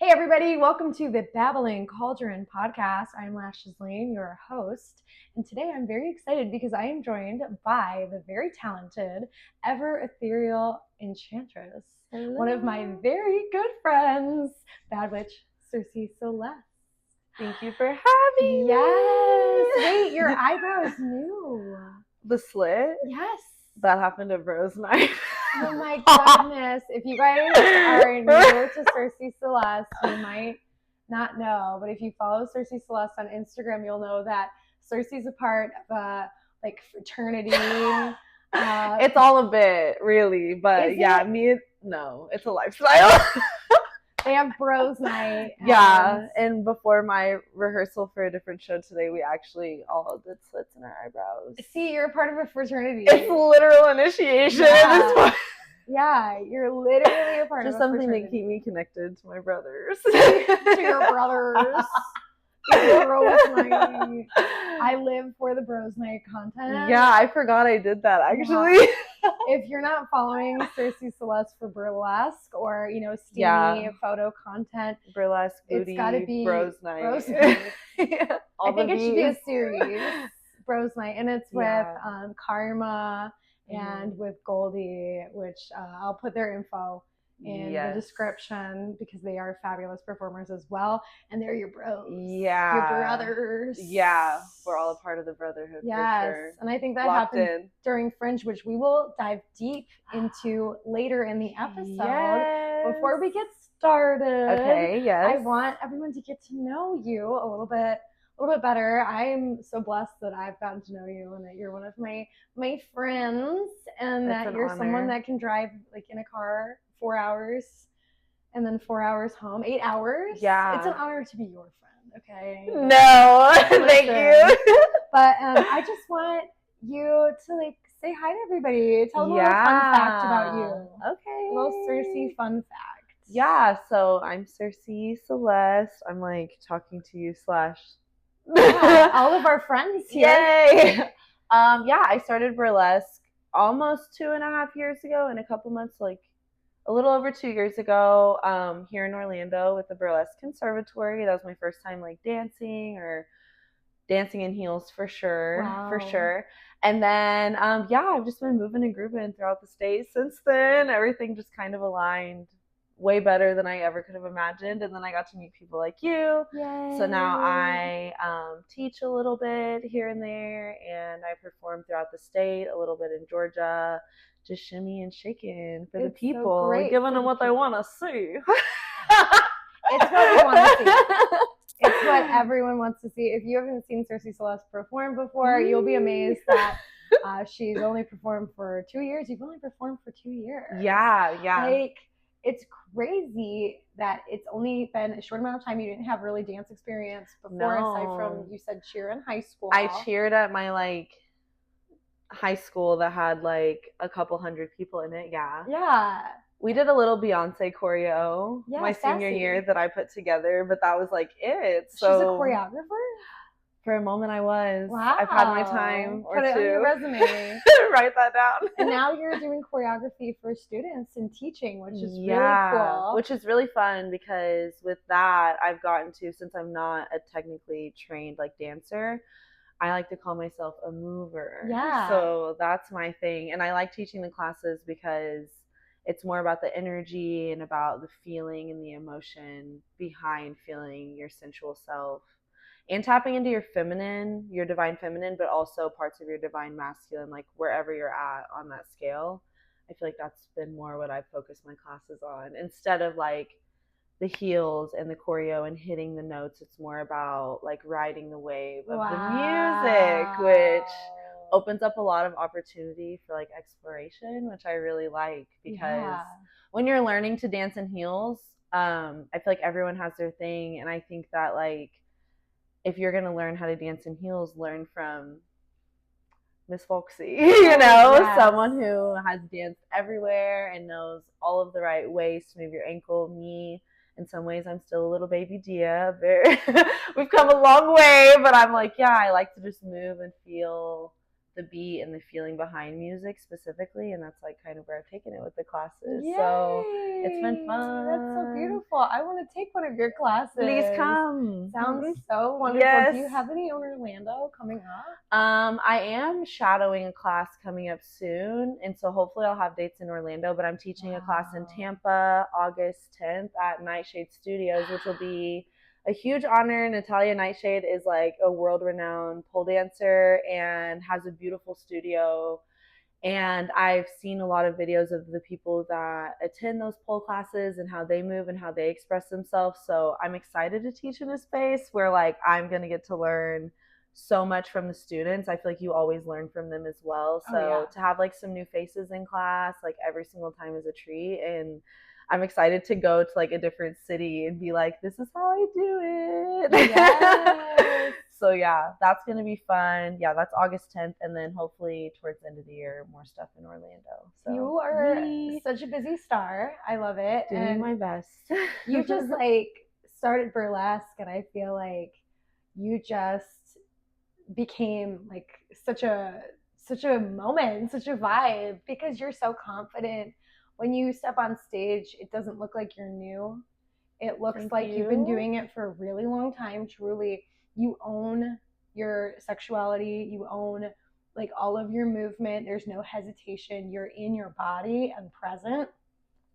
Hey everybody, welcome to the Babbling Cauldron Podcast. I'm Lashes Lane, your host, and today I'm very excited because I am joined by the very talented, ever ethereal enchantress, Hello. One of my very good friends, Bad Witch Cersie Celeste. Thank you for having me. Wait, your eyebrows eyebrows new. The slit? Yes. That happened at Bros Night. Oh my goodness. If you guys are new to Cersie Celeste, you might not know, but if you follow Cersie Celeste on Instagram, you'll know that Cersei's a part of a fraternity. It's all a bit, really, but yeah, it's a lifestyle. They have Bros Night. Yeah, and before my rehearsal for a different show today, we actually all did slits in our eyebrows. See, you're a part of a fraternity. It's literal initiation at this point. Yeah, you're literally a part of a fraternity. Just something to keep me connected to my brothers. To your brothers. Bros Night. I live for the Bros Night content. Yeah, I forgot I did that actually. If you're not following Cersie Celeste for burlesque or steamy photo content, burlesque booty, it's got to be Bros Night. Bros Night. I think it should be a series, Bros Night, and it's with Karma and with Goldie, which I'll put their info in the description because they are fabulous performers as well, and they're your bros. Yeah, your brothers. Yeah, we're all a part of the brotherhood. Yes, for sure. And I think that happened during Fringe, which we will dive deep into later in the episode. Yes. Before we get started, okay, yes, I want everyone to get to know you a little bit better. I'm so blessed that I've gotten to know you and that you're one of my friends, and that you're someone that can drive in a car 4 hours and then 4 hours home, 8 hours. Yeah, it's an honor to be your friend. Okay. No, thank you. But I just want you to say hi to everybody. Tell them a little fun fact about you. Okay. A little Cersie fun fact. Yeah. So I'm Cersie Celeste. I'm talking to you / all of our friends here. Yay! I started burlesque almost 2.5 years ago. In a couple months, a little over 2 years ago, here in Orlando with the Burlesque Conservatory. That was my first time dancing in heels for sure. Wow. For sure. And then I've just been moving and grooving throughout the state since then. Everything just kind of aligned way better than I ever could have imagined, and then I got to meet people like you. Yay. So now I teach a little bit here and there, and I perform throughout the state, a little bit in Georgia, just shimmy and shaking for the people, so giving them what they want to see. It's what we want to see. It's what everyone wants to see. If you haven't seen Cersie Celeste perform before, you'll be amazed that she's only performed for 2 years. You've only performed for 2 years. Yeah. It's crazy that it's only been a short amount of time. You didn't have really dance experience before, aside from, you said, cheer in high school. I cheered at my high school that had a couple hundred people in it. Yeah. We did a little Beyonce choreo my senior year that I put together, but that was it. So she's a choreographer? For a moment I was. Wow. I've had my time or Put it two. on your resume. Write that down. And now you're doing choreography for students and teaching, which is really cool. Which is really fun because with that, I've gotten to, since I'm not a technically trained dancer, I like to call myself a mover. Yeah. So that's my thing. And I like teaching the classes because it's more about the energy and about the feeling and the emotion behind feeling your sensual self. And tapping into your feminine, your divine feminine, but also parts of your divine masculine, wherever you're at on that scale. I feel that's been more what I've focused my classes on. Instead of the heels and the choreo and hitting the notes, it's more about riding the wave of the music, which opens up a lot of opportunity for exploration, which I really like, because when you're learning to dance in heels, I feel everyone has their thing, and I think that if you're going to learn how to dance in heels, learn from Miss Foxy, someone who has danced everywhere and knows all of the right ways to move your ankle. Me, in some ways, I'm still a little baby Dia. We've come a long way, but I'm I like to just move and feel the beat and the feeling behind music specifically, and that's like kind of where I've taken it with the classes. Yay! So it's been fun. That's so beautiful. I want to take one of your classes. Please come. Sounds so wonderful. Yes. Do you have any in Orlando coming up? I am shadowing a class coming up soon, and so hopefully I'll have dates in Orlando, but I'm teaching a class in Tampa August 10th at Nightshade Studios, which will be a huge honor. Natalia Nightshade is like a world-renowned pole dancer and has a beautiful studio. And I've seen a lot of videos of the people that attend those pole classes and how they move and how they express themselves. So I'm excited to teach in a space where like I'm going to get to learn so much from the students. I feel like you always learn from them as well. So to have like some new faces in class, like every single time is a treat. And I'm excited to go to like a different city and be like, this is how I do it. Yes. So yeah, that's going to be fun. Yeah, that's August 10th. And then hopefully towards the end of the year, more stuff in Orlando. So you are such a busy star. I love it. Doing my best. You just like started burlesque, and I feel like you just became like such a moment, such a vibe, because you're so confident. When you step on stage, it doesn't look like you're new. It looks like you've been doing it for a really long time. Truly, you own your sexuality. You own like all of your movement. There's no hesitation. You're in your body and present.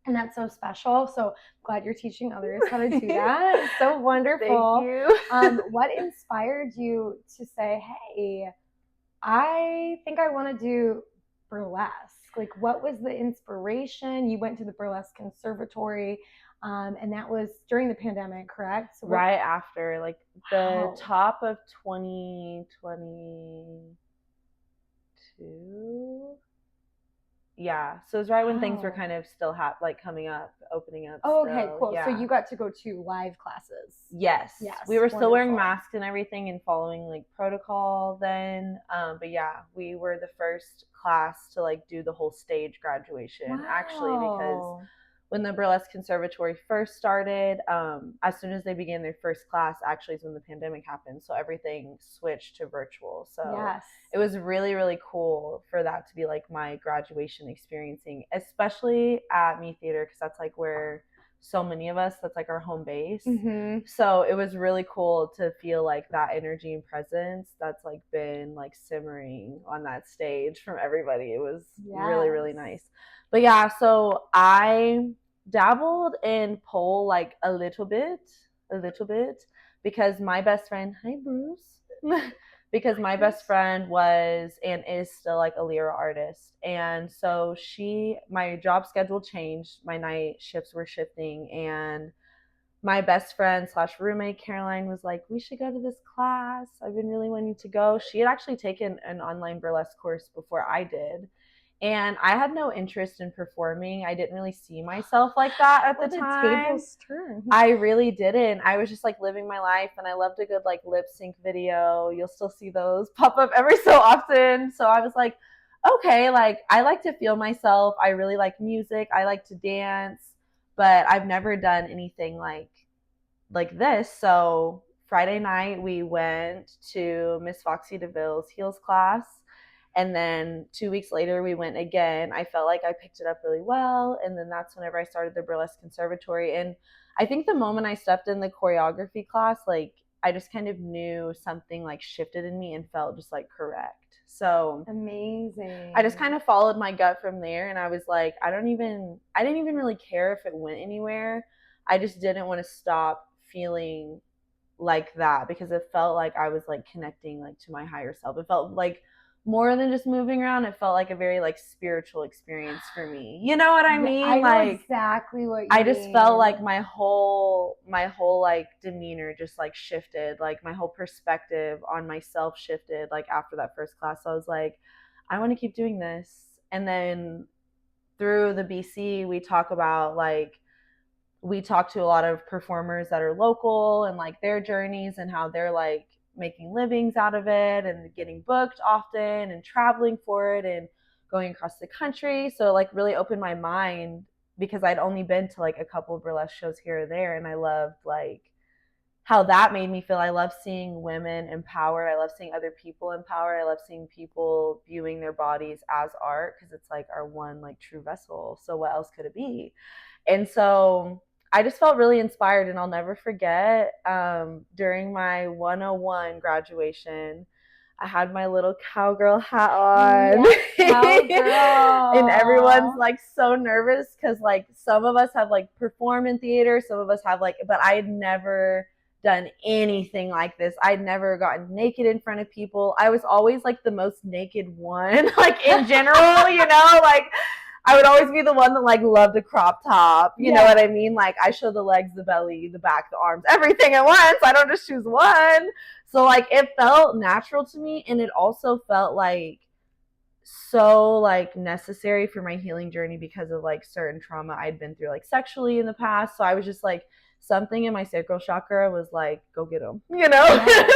And that's so special. So glad you're teaching others how to do that. It's so wonderful. Thank you. What inspired you to say, hey, I think I want to do burlesque? Like, what was the inspiration? You went to the Burlesque Conservatory, and that was during the pandemic, correct? So right after, like the top of 2022. Yeah, so it was right when things were kind of still like coming up, opening up. Oh, okay, cool. Yeah. So you got to go to live classes. Yes. We were still wearing masks and everything and following like protocol then. But yeah, we were the first class to like do the whole stage graduation actually, because when the Burlesque Conservatory first started, as soon as they began their first class, actually is when the pandemic happened. So everything switched to virtual. So it was really, really cool for that to be like my graduation experiencing, especially at Me Theater, because that's like where so many of us, that's like our home base. Mm-hmm. So it was really cool to feel like that energy and presence that's like been like simmering on that stage from everybody. It was really, really nice. But yeah, so I dabbled in pole like a little bit, because my best friend, hi Bruce, because my best friend was and is still like a lyra artist. And so my job schedule changed, my night shifts were shifting, and my best friend / roommate Caroline was like, we should go to this class. I've been really wanting to go. She had actually taken an online burlesque course before I did. And I had no interest in performing. I didn't really see myself like that at the time. Tables turn. I really didn't. I was just like living my life, and I loved a good like lip sync video. You'll still see those pop up every so often. So I was like, okay, like I like to feel myself. I really like music. I like to dance, but I've never done anything like this. So Friday night we went to Miss Foxy DeVille's heels class. And then 2 weeks later, we went again. I felt like I picked it up really well. And then that's whenever I started the Burlesque Conservatory. And I think the moment I stepped in the choreography class, like I just kind of knew something like shifted in me and felt just like correct. So amazing. I just kind of followed my gut from there. And I was like, I didn't even really care if it went anywhere. I just didn't want to stop feeling like that, because it felt like I was like connecting like to my higher self. It felt like more than just moving around. It felt like a very like spiritual experience for me. You know what I mean? I know like exactly what you I just felt like my whole like demeanor just like shifted. Like my whole perspective on myself shifted like after that first class. So I was like, I want to keep doing this. And then through the BC, we talk to a lot of performers that are local and like their journeys and how they're like making livings out of it and getting booked often and traveling for it and going across the country. So it like really opened my mind, because I'd only been to like a couple of burlesque shows here or there, and I loved like how that made me feel. I love seeing women empowered. I love seeing other people empowered. I love seeing people viewing their bodies as art, because it's like our one like true vessel. So what else could it be? And so I just felt really inspired, and I'll never forget during my 101 graduation, I had my little cowgirl hat on. Yes, cowgirl. And everyone's like so nervous because like some of us have like performed in theater, some of us have like, but I had never done anything like this. I'd never gotten naked in front of people. I was always like the most naked one, like in general, you know, like I would always be the one that like loved a crop top. You know what I mean? Like I show the legs, the belly, the back, the arms, everything at once. I don't just choose one. So like it felt natural to me, and it also felt like so like necessary for my healing journey because of like certain trauma I'd been through like sexually in the past. So I was just like, something in my sacral chakra was like, go get them, you know? Yes.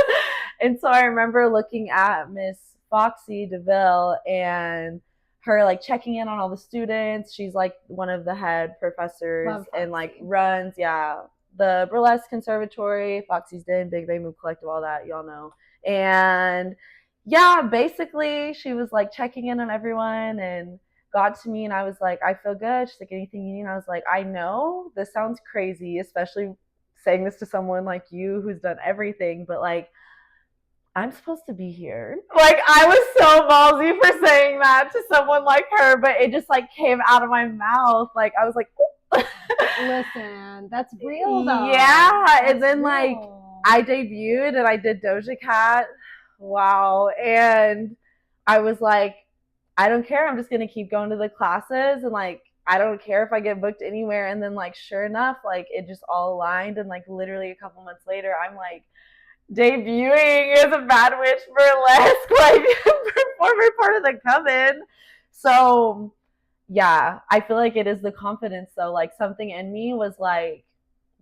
And so I remember looking at Miss Foxy DeVille and her like checking in on all the students. She's like one of the head professors and like runs, the Burlesque Conservatory, Foxy's Den, Big Bay Move Collective, all that, y'all know. And yeah, basically she was like checking in on everyone and got to me, and I was like, I feel good. She's like, anything you need? And I was like, I know this sounds crazy, especially saying this to someone like you who's done everything, but like, I'm supposed to be here. Like, I was so ballsy for saying that to someone like her, but it just like came out of my mouth. Like, I was like, listen, that's real though. Yeah. That's and then real. Like I debuted and I did Doja Cat. Wow. And I was like, I don't care. I'm just going to keep going to the classes, and like, I don't care if I get booked anywhere. And then like, sure enough, like it just all aligned. And like literally a couple months later, I'm like debuting as a Bad Witch Burlesque, like performer, part of the coven. So yeah, I feel like it is the confidence though. Like something in me was like,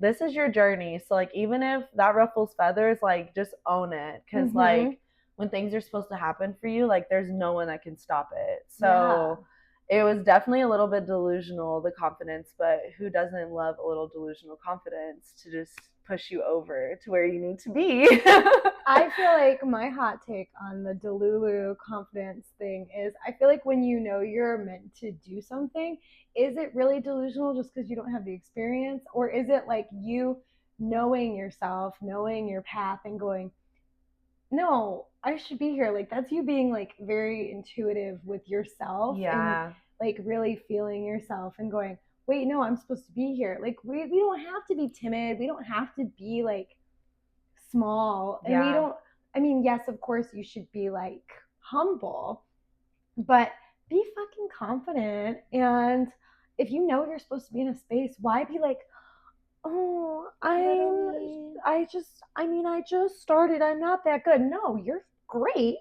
this is your journey. So like, even if that ruffles feathers, like just own it. Cause like when things are supposed to happen for you, like there's no one that can stop it. So it was definitely a little bit delusional, the confidence, but who doesn't love a little delusional confidence to just push you over to where you need to be? I feel like my hot take on the Delulu confidence thing is, I feel like when you know you're meant to do something, is it really delusional just because you don't have the experience? Or is it like you knowing yourself, knowing your path and going, no, I should be here. Like that's you being like very intuitive with yourself and like really feeling yourself and going, wait, no, I'm supposed to be here. Like we don't have to be timid. We don't have to be like small. And we don't, I mean, yes, of course you should be like humble, but be fucking confident. And if you know you're supposed to be in a space, why be like, oh, I just started. I'm not that good. No, you're great,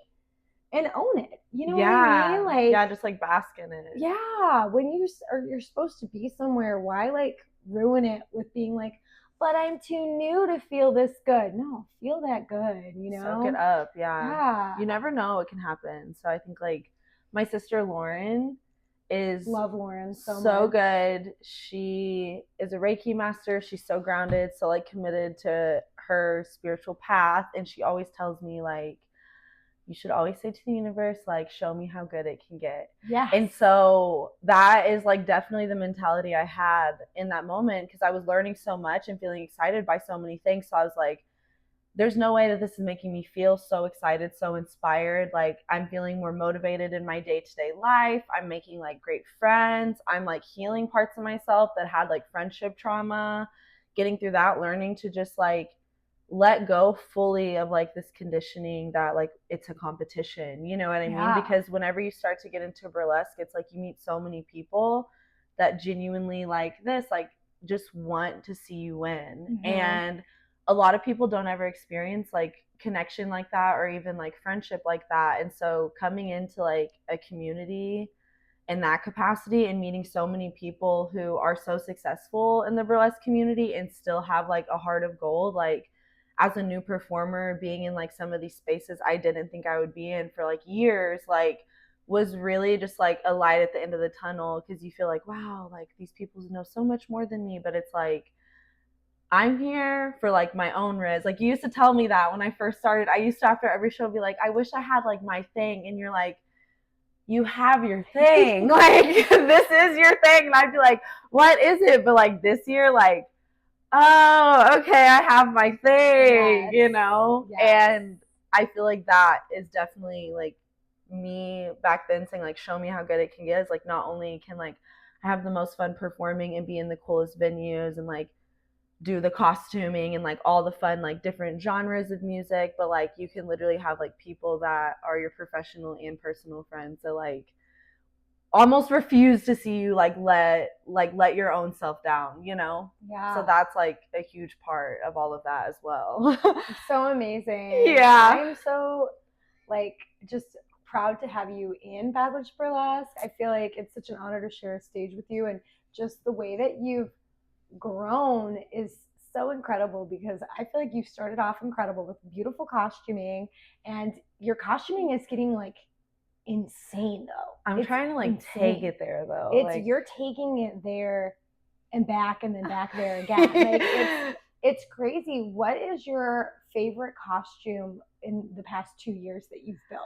and own it. You know what I mean? Like, just like bask in it. Yeah, when you're supposed to be somewhere, why like ruin it with being like, but I'm too new to feel this good. No, feel that good. You know, soak it up. Yeah. You never know what can happen. So I think like my sister Lauren love Lauren so much. Good. She is a Reiki master. She's so grounded, so like committed to her spiritual path, and she always tells me like, you should always say to the universe, like, show me how good it can get. Yeah. And so that is like definitely the mentality I had in that moment, because I was learning so much and feeling excited by so many things. So I was like, there's no way that this is making me feel so excited, so inspired. Like I'm feeling more motivated in my day-to-day life. I'm making like great friends. I'm like healing parts of myself that had like friendship trauma, getting through that, learning to just like let go fully of like this conditioning that like it's a competition, you know what I mean? Because whenever you start to get into burlesque, it's like you meet so many people that genuinely like this, like just want to see you win. And a lot of people don't ever experience like connection like that, or even like friendship like that. And so coming into like a community in that capacity and meeting so many people who are so successful in the burlesque community and still have like a heart of gold, like as a new performer, being in like some of these spaces I didn't think I would be in for like years, like was really just like a light at the end of the tunnel, because you feel like, wow, like these people know so much more than me. But it's like, I'm here for like my own riz. Like you used to tell me that when I first started. I used to after every show be like, I wish I had like my thing, and you're like, you have your thing. Like this is your thing, and I'd be like, what is it? But like this year, like, oh, okay, I have my thing, you know? Yes. And I feel like that is definitely like me back then saying like, show me how good it can get. Is like not only can like I have the most fun performing and be in the coolest venues and like do the costuming and like all the fun like different genres of music, but like you can literally have like people that are your professional and personal friends that like almost refuse to see you like let your own self down, you know? Yeah. So that's like a huge part of all of that as well. So amazing. Yeah. I'm so like just proud to have you in Bad Witch Burlesque. I feel like it's such an honor to share a stage with you, and just the way that you've grown is so incredible, because I feel like you started off incredible with beautiful costuming, and your costuming is getting like insane though. I'm trying to like take it there though. It's like, you're taking it there and back and then back there again. Like it's crazy. What is your favorite costume in the past 2 years that you've built?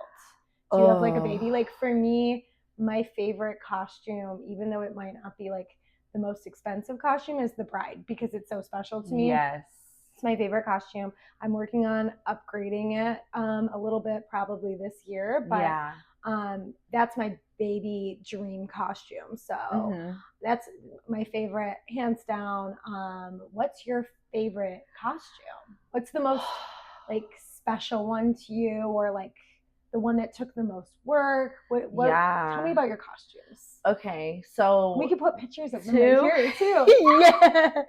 Do you have like a baby? Like for me, my favorite costume, even though it might not be like the most expensive costume, is the bride, because it's so special to me. Yes. It's my favorite costume. I'm working on upgrading it a little bit probably this year, but yeah. That's my baby dream costume. So that's my favorite, hands down. What's your favorite costume? What's the most like special one to you, or like the one that took the most work? What yeah. Tell me about your costumes. Okay, so we could put pictures of them right here too. Yes.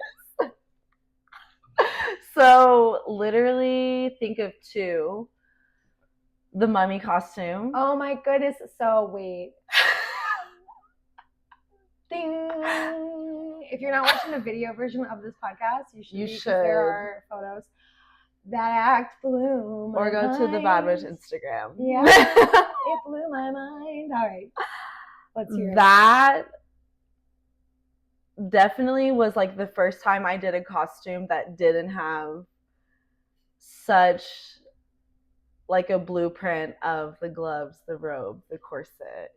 So literally think of two. The mummy costume. Oh my goodness. So wait. Ding. If you're not watching the video version of this podcast, you should. There are photos. That act blew my mind. Or go to the Bad Witch Instagram. Yeah. It blew my mind. All right. Let's hear it. That definitely was like the first time I did a costume that didn't have such like a blueprint of the gloves, the robe, the corset.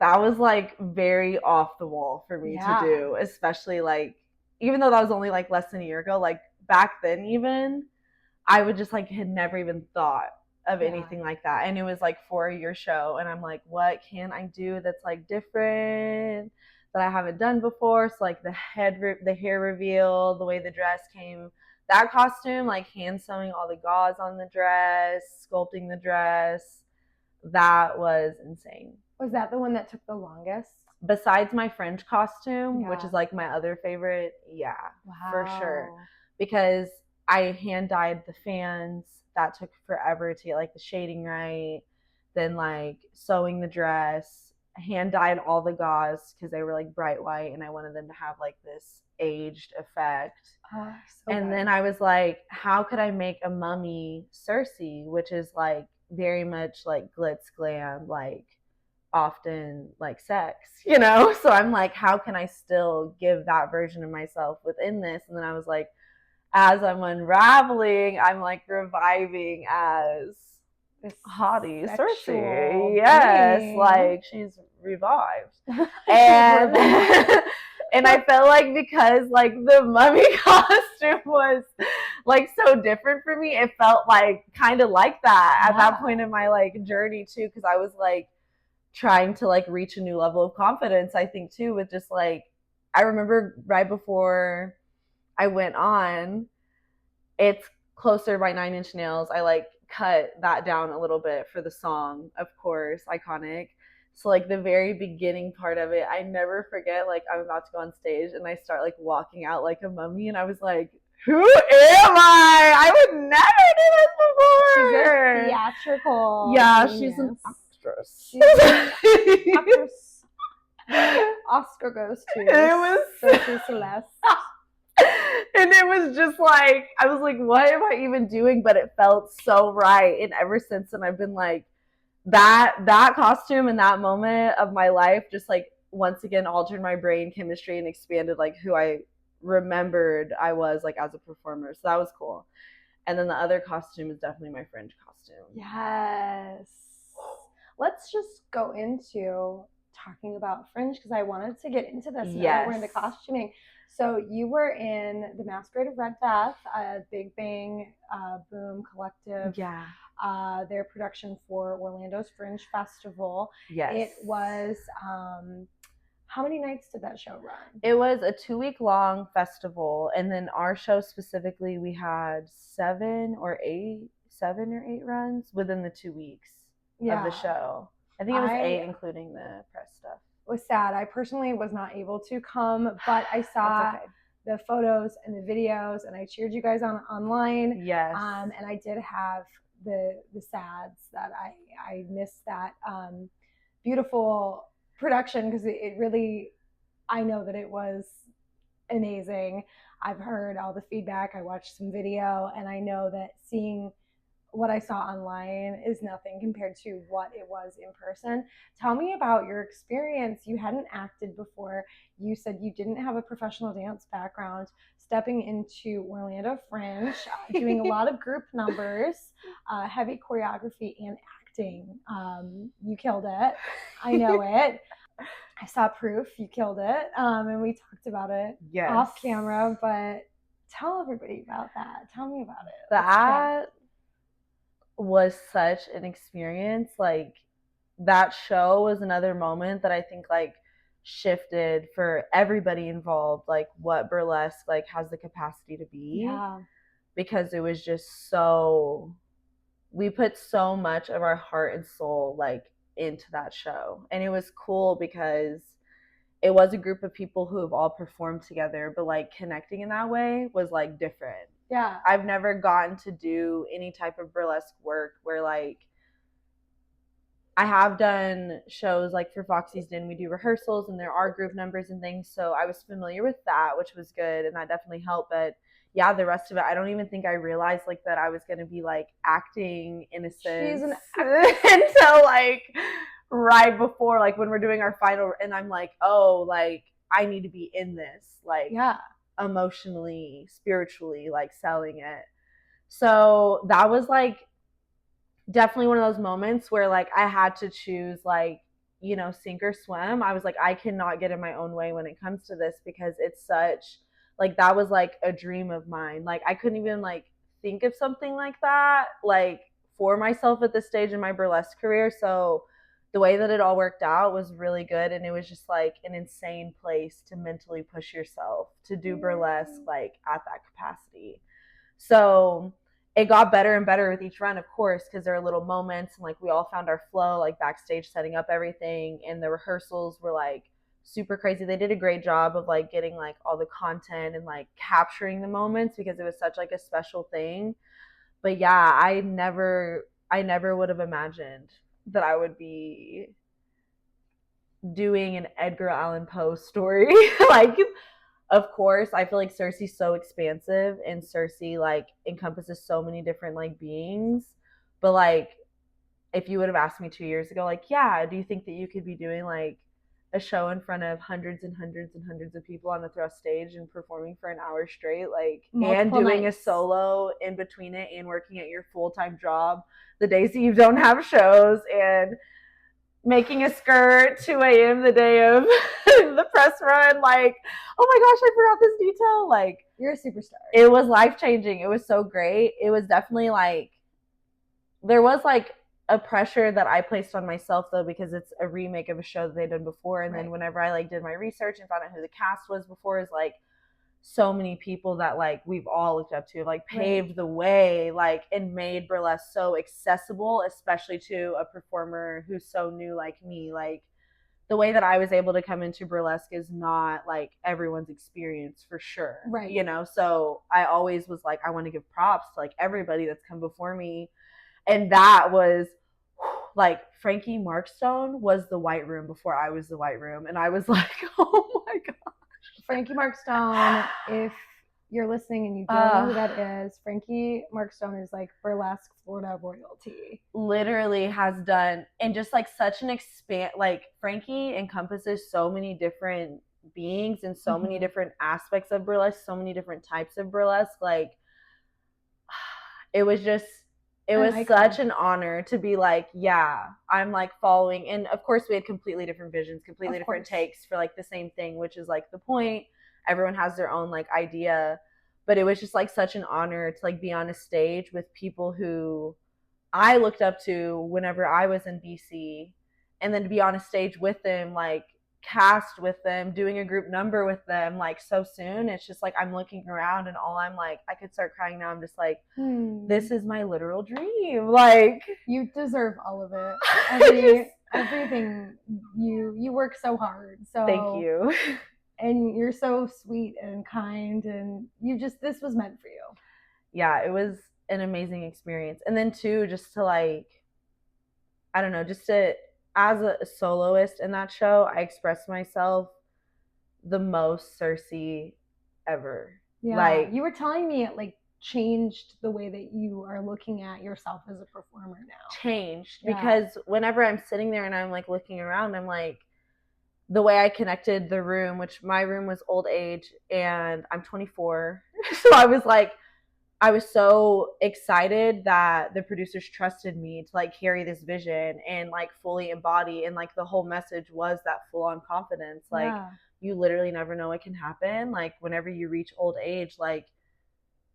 That was like very off the wall for me to do, especially like, even though that was only like less than a year ago, like back then even, I would just like had never even thought of anything like that. And it was like for your show, and I'm like, what can I do that's like different that I haven't done before? So like the hair reveal, the way the dress came, that costume, like hand sewing all the gauze on the dress, sculpting the dress, that was insane. Was that the one that took the longest? Besides my French costume, which is like my other favorite, for sure. Because I hand dyed the fans. That took forever to get like the shading right. Then like sewing the dress, hand dyed all the gauze because they were like bright white, and I wanted them to have like this aged effect. Then I was like, how could I make a mummy Cersie, which is like very much like glitz glam, like often like sex, you know? So I'm like, how can I still give that version of myself within this? And then I was like, as I'm unraveling, I'm like reviving as this hottie Cersie. Yes, like she's revived. And and I felt like because like the mummy costume was like so different for me, it felt like kind of like that at that point in my like journey too, because I was like trying to like reach a new level of confidence, I think too, with just like, I remember right before I went on, it's Closer by 9 Inch Nails. I like cut that down a little bit for the song, of course, iconic. So like the very beginning part of it, I never forget, like I'm about to go on stage and I start like walking out like a mummy, and I was like, who am I? I would never do this before. She's a theatrical. Yeah, she's an actress. She's an actress. Oscar goes to Cersie Celeste. And it was just like, I was like, what am I even doing? But it felt so right. And ever since then, I've been like, that costume and that moment of my life just like once again altered my brain chemistry and expanded like who I remembered I was like as a performer. So that was cool. And then the other costume is definitely my fringe costume. Yes. Let's just go into talking about fringe because I wanted to get into this. Now that we're into costuming. So you were in the Masquerade of Red Death, Big Bang Boom Collective. Yeah. Their production for Orlando's Fringe Festival. Yes. It was, how many nights did that show run? It was a 2-week-long festival. And then our show specifically, we had 7 or 8 runs within the 2 weeks of the show. I think it was 8, including the press stuff. It was sad. I personally was not able to come, but I saw the photos and the videos, and I cheered you guys on online. Yes. And I did have the sads that I missed that beautiful production because it really, I know that it was amazing. I've heard all the feedback. I watched some video, and I know that seeing what I saw online is nothing compared to what it was in person. Tell me about your experience. You hadn't acted before. You said you didn't have a professional dance background. Stepping into Orlando Fringe, doing a lot of group numbers, heavy choreography and acting. You killed it. I know it. I saw proof. You killed it. And we talked about it off camera, but tell everybody about that. Tell me about it. That was such an experience. Like, that show was another moment that I think like shifted for everybody involved, like what burlesque like has the capacity to be. Because it was just so, we put so much of our heart and soul like into that show. And it was cool because it was a group of people who have all performed together, but like connecting in that way was like different. Yeah. I've never gotten to do any type of burlesque work where like, I have done shows like for Foxy's Den, we do rehearsals and there are group numbers and things. So I was familiar with that, which was good. And that definitely helped. But yeah, the rest of it, I don't even think I realized like that I was going to be like acting in a sense until like right before, like when we're doing our final, and I'm like, oh, like I need to be in this, like emotionally, spiritually, like selling it. So that was like definitely one of those moments where like I had to choose, like, you know, sink or swim. I was like, I cannot get in my own way when it comes to this because it's such like, that was like a dream of mine. Like I couldn't even like think of something like that like for myself at this stage in my burlesque career. So the way that it all worked out was really good. And it was just like an insane place to mentally push yourself to do burlesque like at that capacity. So it got better and better with each run, of course, because there are little moments and like we all found our flow, like backstage setting up everything, and the rehearsals were like super crazy. They did a great job of like getting like all the content and like capturing the moments because it was such like a special thing. But yeah, I never would have imagined that I would be doing an Edgar Allan Poe story. Like, of course, I feel like Cersei's so expansive and Cersie like encompasses so many different like beings. But like, if you would have asked me 2 years ago, like, yeah, do you think that you could be doing like a show in front of hundreds and hundreds and hundreds of people on the thrust stage and performing for an hour straight, like, multiple and doing nights. A solo in between it and working at your full-time job the days that you don't have shows and making a skirt 2 a.m. the day of the press run, like, oh my gosh, I forgot this detail. Like, you're a superstar. It was life-changing. It was so great. It was definitely like, there was like a pressure that I placed on myself though, because it's a remake of a show that they'd done before. And then whenever I like did my research and found out who the cast was before, is like so many people that like we've all looked up to, like paved the way, like, and made burlesque so accessible, especially to a performer who's so new like me. Like, the way that I was able to come into burlesque is not like everyone's experience for sure. Right. You know, so I always was like, I want to give props to like everybody that's come before me. And that was like, Frankie Markstone was the White Room before I was the White Room. And I was like, oh my gosh. Frankie Markstone, if you're listening and you don't know who that is, Frankie Markstone is like burlesque Florida royalty. Literally has done, and just like such an like Frankie encompasses so many different beings in so many different aspects of burlesque, so many different types of burlesque. Like, it was such an honor to be like, yeah, I'm like following. And of course we had completely different visions, completely different takes for like the same thing, which is like the point. Everyone has their own like idea, but it was just like such an honor to like be on a stage with people who I looked up to whenever I was in BC, and then to be on a stage with them, like cast with them, doing a group number with them, like so soon. It's just like I'm looking around and all I'm like, I could start crying now. I'm just like, this is my literal dream. Like, you deserve all of it. Everything. You work so hard. So thank you. And you're so sweet and kind, and this was meant for you. Yeah, it was an amazing experience. And then too, just to like, I don't know, just to, as a soloist in that show, I expressed myself the most Cersie ever. Yeah, like, you were telling me it like changed the way that you are looking at yourself as a performer now. Changed, because whenever I'm sitting there and I'm like looking around, I'm like, the way I connected the room, which my room was old age and I'm 24. So I was so excited that the producers trusted me to like carry this vision and like fully embody, and like the whole message was that full on confidence. Like, you literally never know what can happen. Like, whenever you reach old age, like,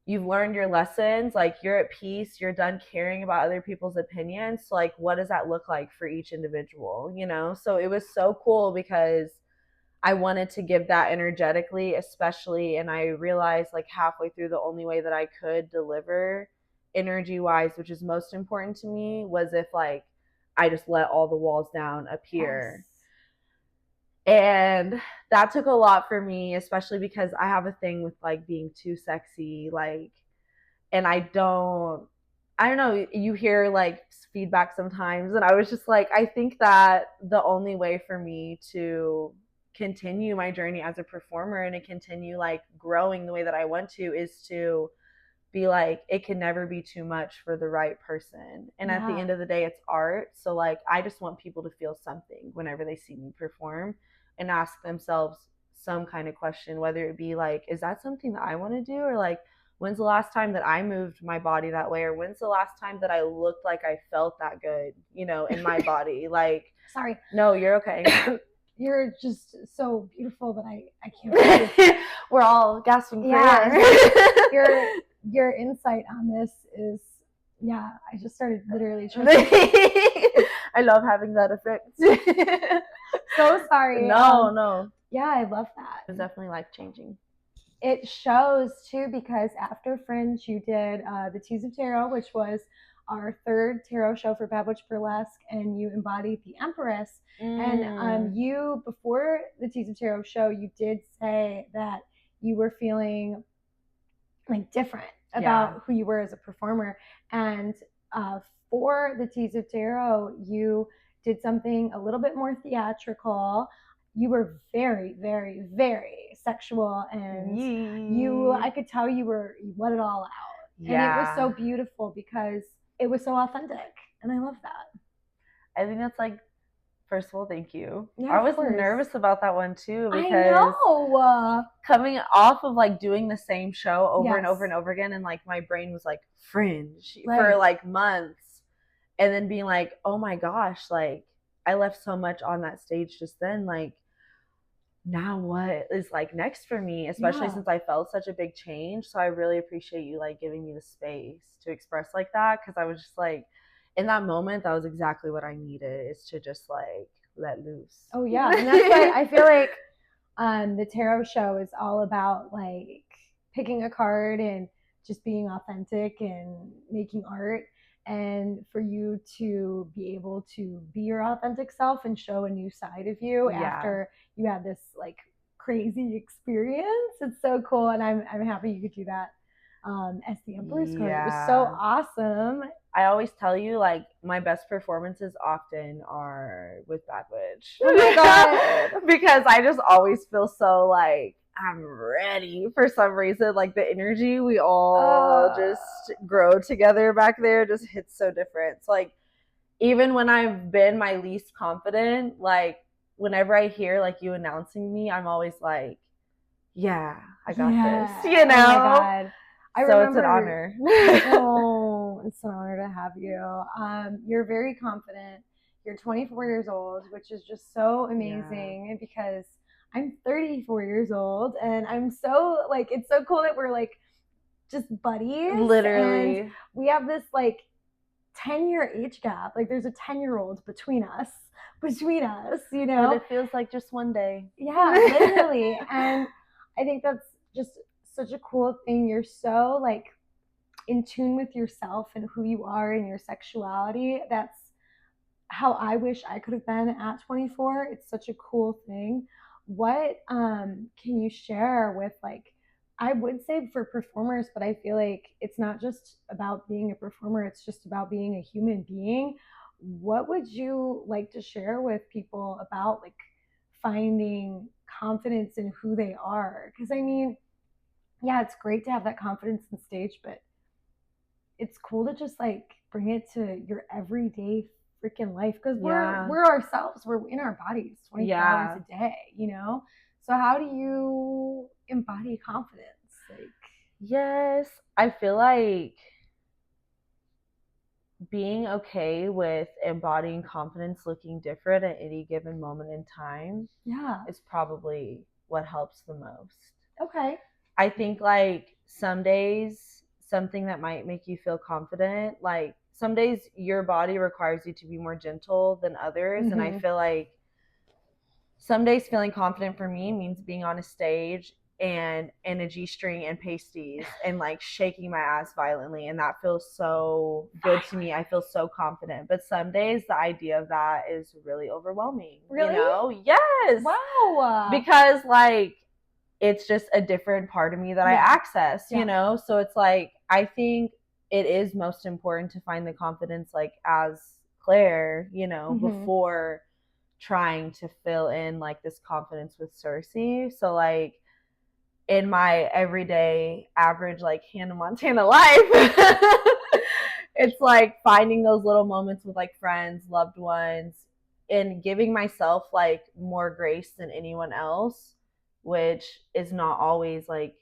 you've learned your lessons, like you're at peace, you're done caring about other people's opinions. So like, what does that look like for each individual, you know? So it was so cool because I wanted to give that energetically, especially, and I realized like halfway through the only way that I could deliver energy wise, which is most important to me, was if like I just let all the walls down up here. Yes. And that took a lot for me, especially because I have a thing with like being too sexy, like, and I don't know, you hear like feedback sometimes, and I was just like, I think that the only way for me to continue my journey as a performer and to continue like growing the way that I want to is to be like, it can never be too much for the right person. And at the end of the day, it's art. So like, I just want people to feel something whenever they see me perform and ask themselves some kind of question, whether it be like, is that something that I want to do? Or like, when's the last time that I moved my body that way? Or when's the last time that I looked like I felt that good, you know, in my body? Like, sorry. No, you're okay. You're just so beautiful that I can't believe. We're all gasping for air. Your insight on this is, I just started literally trying. I love having that effect. So sorry. No. Yeah, I love that. It's definitely life-changing. It shows too, because after Fringe, you did the Tease of Tarot, which was our third tarot show for Witch Burlesque, and you embodied the Empress. And you, before the Tease of Tarot show, you did say that you were feeling like different about who you were as a performer. And for the Tease of Tarot, you did something a little bit more theatrical. You were very, very, very sexual, and I could tell you let it all out. Yeah. And it was so beautiful because it was so authentic, and I love that. I think that's like, first of all, thank you. Yeah, I was nervous about that one too, because I know. Coming off of like doing the same show over and over and over again, and like my brain was like Fringe for like months, and then being like, oh my gosh, like I left so much on that stage just then, like now what is like next for me, especially since I felt such a big change. So I really appreciate you like giving me the space to express like that, because I was just like, in that moment, that was exactly what I needed, is to just like let loose. Oh yeah, and that's why I feel like the tarot show is all about like picking a card and just being authentic and making art, and for you to be able to be your authentic self and show a new side of you after you had this like crazy experience. It's so cool, and I'm happy you could do that as the Emperor's card. It was so awesome. I always tell you, like, my best performances often are with Bad Witch. Oh my god. Because I just always feel so like I'm ready for some reason. Like the energy we all just grow together back there just hits so different. So like, even when I've been my least confident, like whenever I hear like you announcing me, I'm always like, yeah, I got this, you know? Oh my God. It's an honor. Oh, it's an honor to have you. You're very confident. You're 24 years old, which is just so amazing because I'm 34 years old and I'm so like, it's so cool that we're like just buddies. Literally. And we have this like 10-year age gap. Like there's a 10-year-old between us, you know? But it feels like just one day. Yeah, literally. And I think that's just such a cool thing. You're so like in tune with yourself and who you are and your sexuality. That's how I wish I could have been at 24. It's such a cool thing. What can you share with like, I would say for performers, but I feel like it's not just about being a performer, it's just about being a human being. What would you like to share with people about like finding confidence in who they are? Because I mean, yeah, it's great to have that confidence on stage, but it's cool to just like bring it to your everyday freaking life because we're ourselves. We're in our bodies 24 hours a day, you know? So how do you embody confidence? Like, yes, I feel like being okay with embodying confidence looking different at any given moment in time is probably what helps the most. Okay. I think like some days something that might make you feel confident, like some days your body requires you to be more gentle than others. And I feel like some days feeling confident for me means being on a stage and in a G-string and pasties and like shaking my ass violently, and that feels so good to me. I feel so confident. But some days the idea of that is really overwhelming. Really? You know? Yes. Wow. Because like it's just a different part of me that I access, you know? So it's like I think it is most important to find the confidence like as Claire, you know, before trying to fill in like this confidence with Cersie. So like in my everyday average like Hannah Montana life, it's like finding those little moments with like friends, loved ones, and giving myself like more grace than anyone else, which is not always like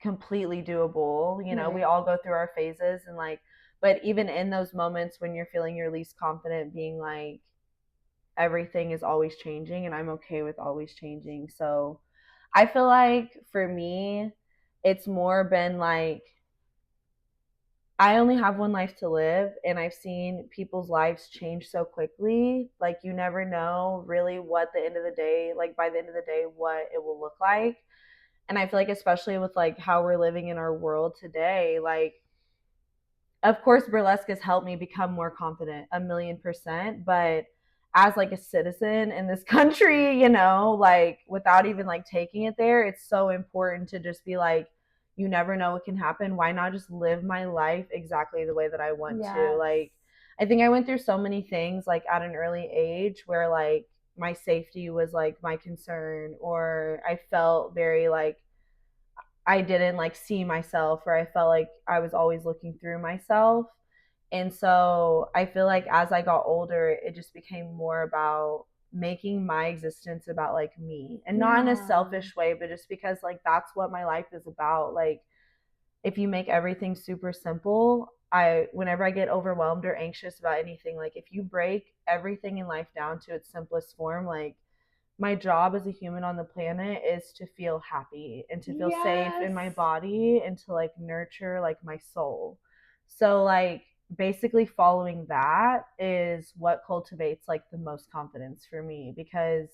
completely doable. You know, we all go through our phases, and like, but even in those moments when you're feeling your least confident, being like, everything is always changing and I'm okay with always changing. So I feel like for me, it's more been like, I only have one life to live, and I've seen people's lives change so quickly. Like you never know really what the end of the day, like by the end of the day, what it will look like. And I feel like especially with like how we're living in our world today, like of course burlesque has helped me become more confident 1,000,000%, but as like a citizen in this country, you know, like without even like taking it there, it's so important to just be like, you never know what can happen. Why not just live my life exactly the way that I want to? Like, I think I went through so many things like at an early age where like my safety was like my concern, or I felt very like I didn't like see myself, or I felt like I was always looking through myself. And so I feel like as I got older, it just became more about making my existence about like me, and not in a selfish way, but just because like that's what my life is about. Like if you make everything super simple, whenever I get overwhelmed or anxious about anything, like if you break everything in life down to its simplest form, like my job as a human on the planet is to feel happy and to feel safe in my body and to like nurture like my soul. So like basically following that is what cultivates like the most confidence for me, because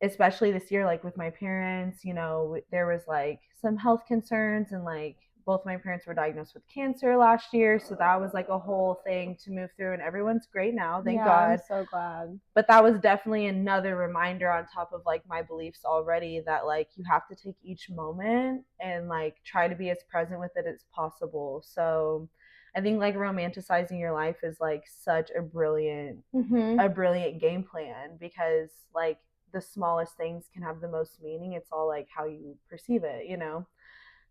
especially this year, like with my parents, you know, there was like some health concerns, and like both my parents were diagnosed with cancer last year. So that was like a whole thing to move through, and everyone's great now. Thank God. I'm so glad. But that was definitely another reminder on top of like my beliefs already that like you have to take each moment and like try to be as present with it as possible. So I think like romanticizing your life is like such a brilliant game plan, because like the smallest things can have the most meaning. It's all like how you perceive it, you know?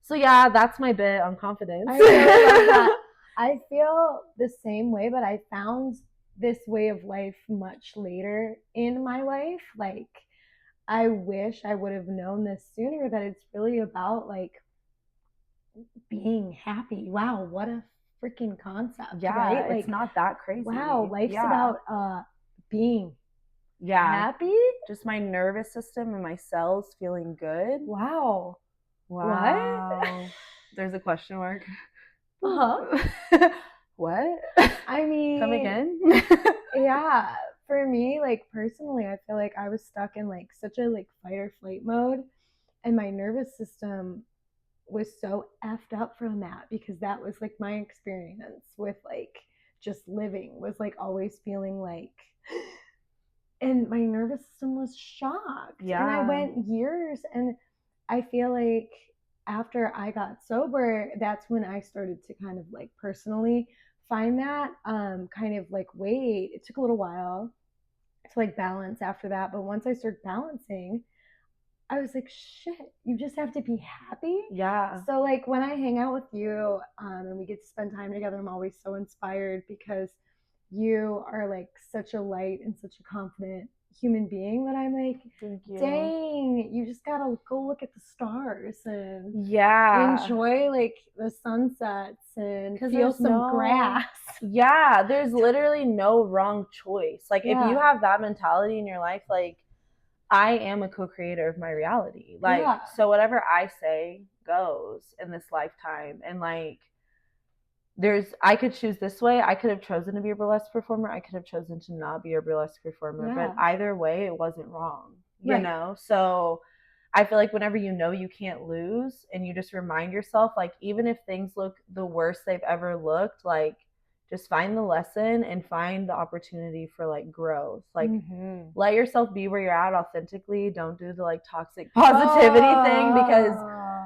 So yeah, that's my bit on confidence. I really love that. I feel the same way, but I found this way of life much later in my life. Like, I wish I would have known this sooner, that it's really about like being happy. Wow, what a freaking concept. Yeah, right? Like, it's not that crazy. Wow, life's about being happy. Just my nervous system and my cells feeling good. Wow. What? There's a question mark. What? I mean, come again? Yeah, for me, like personally, I feel like I was stuck in like such a like fight or flight mode, and my nervous system was so effed up from that, because that was like my experience with like just living, was like always feeling like, and my nervous system was shocked. And I went years, and I feel like after I got sober, that's when I started to kind of like personally find that kind of like, wait, it took a little while to like balance after that. But once I started balancing, I was like, shit, you just have to be happy. Yeah. So like when I hang out with you and we get to spend time together, I'm always so inspired, because you are like such a light and such a confident human being that I'm like, thank you. Dang, you just gotta go look at the stars and enjoy like the sunsets and feel some grass. Yeah, there's literally no wrong choice. Like if you have that mentality in your life, like I am a co-creator of my reality. Like so whatever I say goes in this lifetime. And like I could choose this way. I could have chosen to be a burlesque performer. I could have chosen to not be a burlesque performer. But either way, it wasn't wrong, you know? So I feel like whenever you know you can't lose, and you just remind yourself, like, even if things look the worst they've ever looked, like, just find the lesson and find the opportunity for like growth. Like let yourself be where you're at authentically. Don't do the like toxic positivity thing, because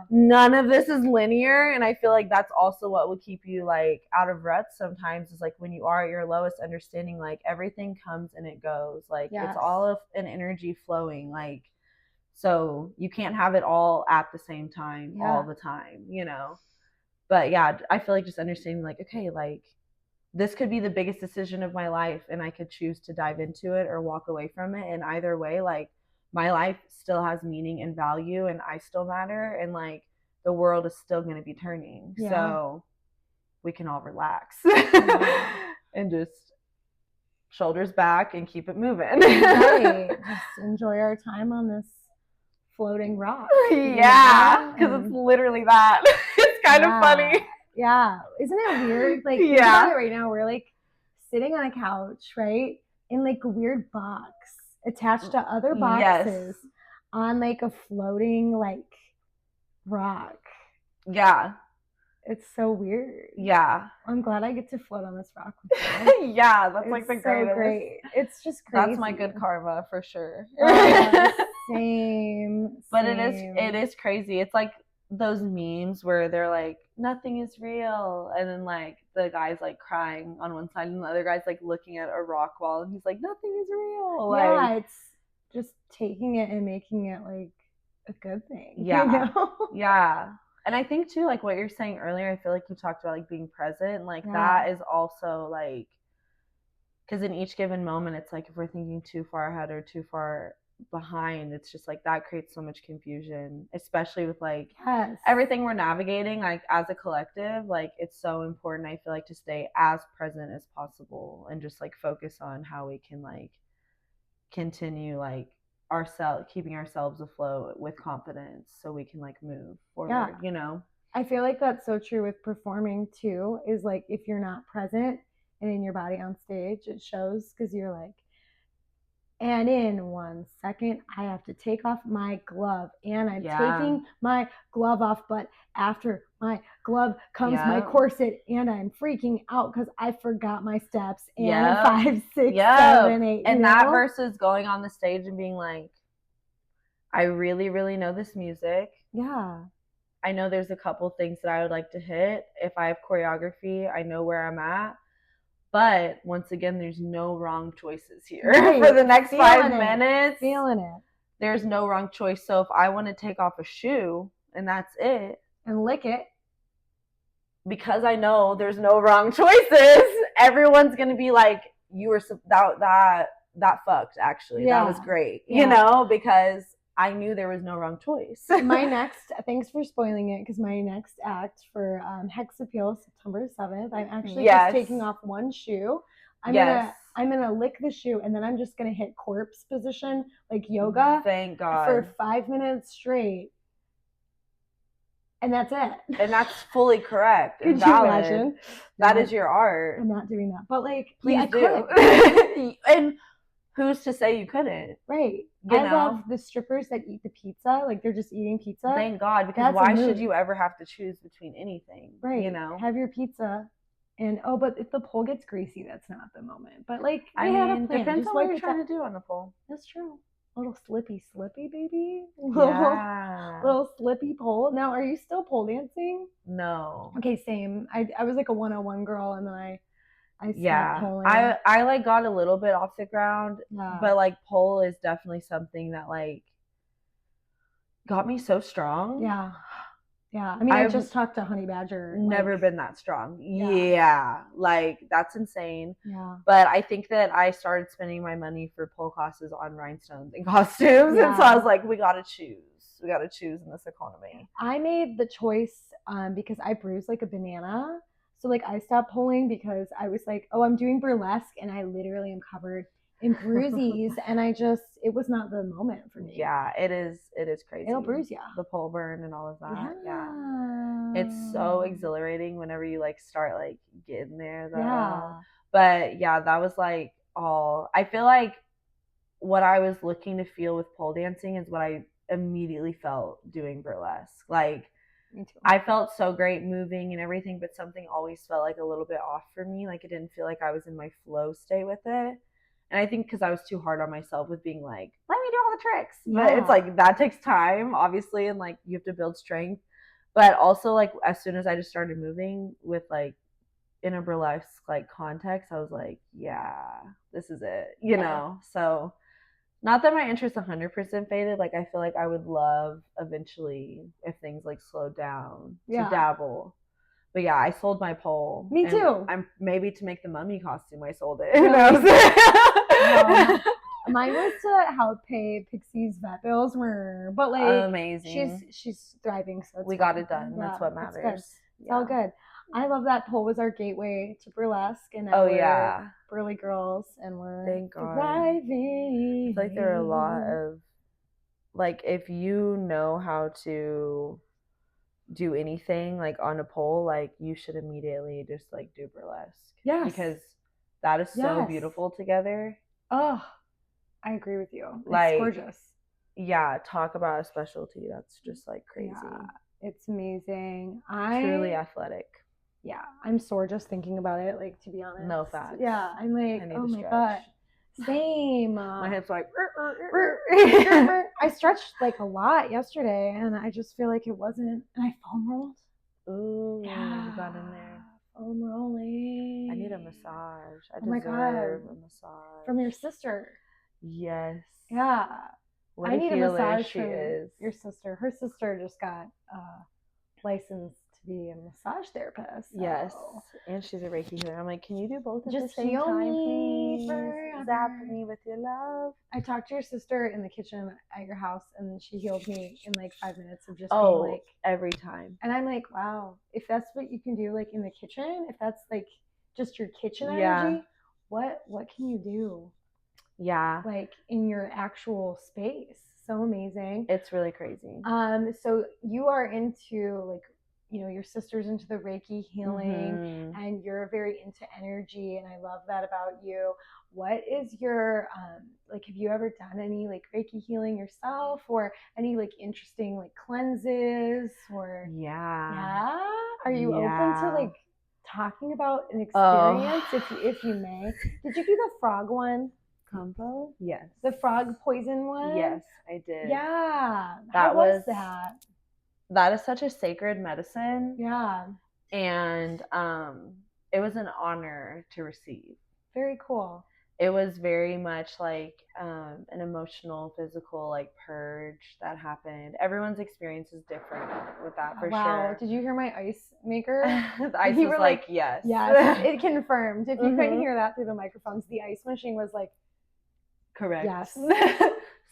none of this is linear. And I feel like that's also what would keep you like out of ruts sometimes, is like when you are at your lowest, understanding like everything comes and it goes. Like it's all of an energy flowing. Like, so you can't have it all at the same time all the time, you know? But yeah, I feel like just understanding like, okay, like this could be the biggest decision of my life, and I could choose to dive into it or walk away from it. And either way, like my life still has meaning and value, and I still matter, and like the world is still going to be turning. So we can all relax and just shoulders back and keep it moving. Just enjoy our time on this floating rock. Because it's literally that. It's kind of funny. Yeah. Isn't it weird? Like, think about it right now. We're like sitting on a couch, right? In like a weird box attached to other boxes on like a floating like rock. Yeah. It's so weird. Yeah. I'm glad I get to float on this rock with you. That's like the greatest. So great. It's just crazy. That's my good karma for sure. Same. But it is crazy. It's like those memes where they're like, nothing is real, and then like the guy's like crying on one side and the other guy's like looking at a rock wall, and he's like, nothing is real. Like, it's just taking it and making it like a good thing. You know? And I think too, like what you're saying earlier, I feel like you talked about like being present, like that is also like, because in each given moment, it's like if we're thinking too far ahead or too far behind, it's just like that creates so much confusion, especially with like everything we're navigating like as a collective. Like it's so important, I feel like, to stay as present as possible and just like focus on how we can like continue like keeping ourselves afloat with confidence, so we can like move forward. You know, I feel like that's so true with performing too, is like if you're not present and in your body on stage, it shows, because you're like, and in 1 second, I have to take off my glove, and I'm taking my glove off, but after my glove comes my corset, and I'm freaking out because I forgot my steps, and 5, 6, 7, 8. And that versus going on the stage and being like, I really, really know this music. I know there's a couple things that I would like to hit. If I have choreography, I know where I'm at. But once again, there's no wrong choices here for the next 5 minutes. Feeling it. There's no wrong choice. So if I want to take off a shoe and that's it, and lick it, because I know there's no wrong choices, everyone's going to be like, you were that fucked actually. That was great, you know, because I knew there was no wrong choice. Thanks for spoiling it, because my next act for Hex Appeal, September 7th, I'm actually just taking off one shoe. I'm gonna lick the shoe, and then I'm just gonna hit corpse position, like yoga. Thank God. For 5 minutes straight. And that's it. And that's fully correct. Could you imagine? That is your art. I'm not doing that. But like, please do. And who's to say you couldn't? Right. I love the strippers that eat the pizza. Like, they're just eating pizza. Thank God, because why should you ever have to choose between anything? Right. You know? Have your pizza. And but if the pole gets greasy, that's not the moment. But like, I mean, depends on what you're trying to do on the pole. That's true. A little slippy, baby. Little slippy pole. Now, are you still pole dancing? No. Okay, same. I was like a 101 girl, and then I stopped poling. I like got a little bit off the ground, but like pole is definitely something that like got me so strong. Yeah, I mean, I just talked to Honey Badger. Never been that strong. Yeah, like that's insane. Yeah. But I think that I started spending my money for pole classes on rhinestones and costumes, and so I was like, we gotta choose. We gotta choose in this economy. I made the choice because I bruised like a banana. So like I stopped poling because I was like, oh, I'm doing burlesque, and I literally am covered in bruisies, and it was not the moment for me. Yeah, it is crazy. It'll bruise you. The pole burn and all of that. Yeah. It's so exhilarating whenever you like start like getting there though. Yeah. But yeah, that was like I feel like what I was looking to feel with pole dancing is what I immediately felt doing burlesque. Like, me too. I felt so great moving and everything, but something always felt like a little bit off for me. Like, it didn't feel like I was in my flow state with it. And I think because I was too hard on myself with being like, let me do all the tricks. Yeah. But it's like, that takes time, obviously, and like you have to build strength. But also, like, as soon as I just started moving with like in a burlesque like context, I was like, yeah, this is it, you know? So not that my interest 100% faded. Like, I feel like I would love eventually, if things like slowed down, to dabble. But yeah, I sold my pole. Me too. I'm maybe to make the mummy costume. I sold it. Who knows? Mine was to help pay Pixie's vet bills. But like, amazing. She's thriving. So we got it done. That's what matters. It's all good. I love that pole was our gateway to burlesque, and burly girls, and we're thriving. I feel like there are a lot of like, if you know how to do anything like on a pole, like you should immediately just like do burlesque. Yes. Because that is so beautiful together. Oh, I agree with you. Like, it's gorgeous. Yeah, talk about a specialty. That's just like crazy. Yeah, it's amazing. Truly athletic. Yeah, I'm sore just thinking about it, like, to be honest. No facts. Yeah, I'm like, oh my God. Same. My head's like, I stretched like a lot yesterday, and I just feel like it wasn't, and I foam rolled. Ooh, you got in there. Foam rolling. I need a massage. I deserve a massage. From your sister. Yes. Yeah. I need a massage from your sister. Her sister just got licensed to be a massage therapist. So. Yes. And she's a Reiki healer. I'm like, can you do both at just the same time, please? Forever. Zap me with your love. I talked to your sister in the kitchen at your house, and she healed me in like 5 minutes of just being like, every time. And I'm like, wow, if that's what you can do like in the kitchen, if that's like just your kitchen energy, what can you do? Yeah. Like in your actual space. So amazing. It's really crazy. So you are into like, you know, your sister's into the Reiki healing, and you're very into energy, and I love that about you. What is your like, have you ever done any like Reiki healing yourself, or any like interesting like cleanses, or are you open to like talking about an experience if you may? Did you do the frog one? Combo? Yes. The frog poison one? Yes, I did. Yeah. How was that? That is such a sacred medicine. Yeah. And it was an honor to receive. Very cool. it was very much like an emotional, physical like purge that happened. Everyone's experience is different with that for sure. Did you hear my ice maker? The ice was like yes. Yes, it confirmed. If you couldn't hear that through the microphones, the ice machine was like, correct. Yes.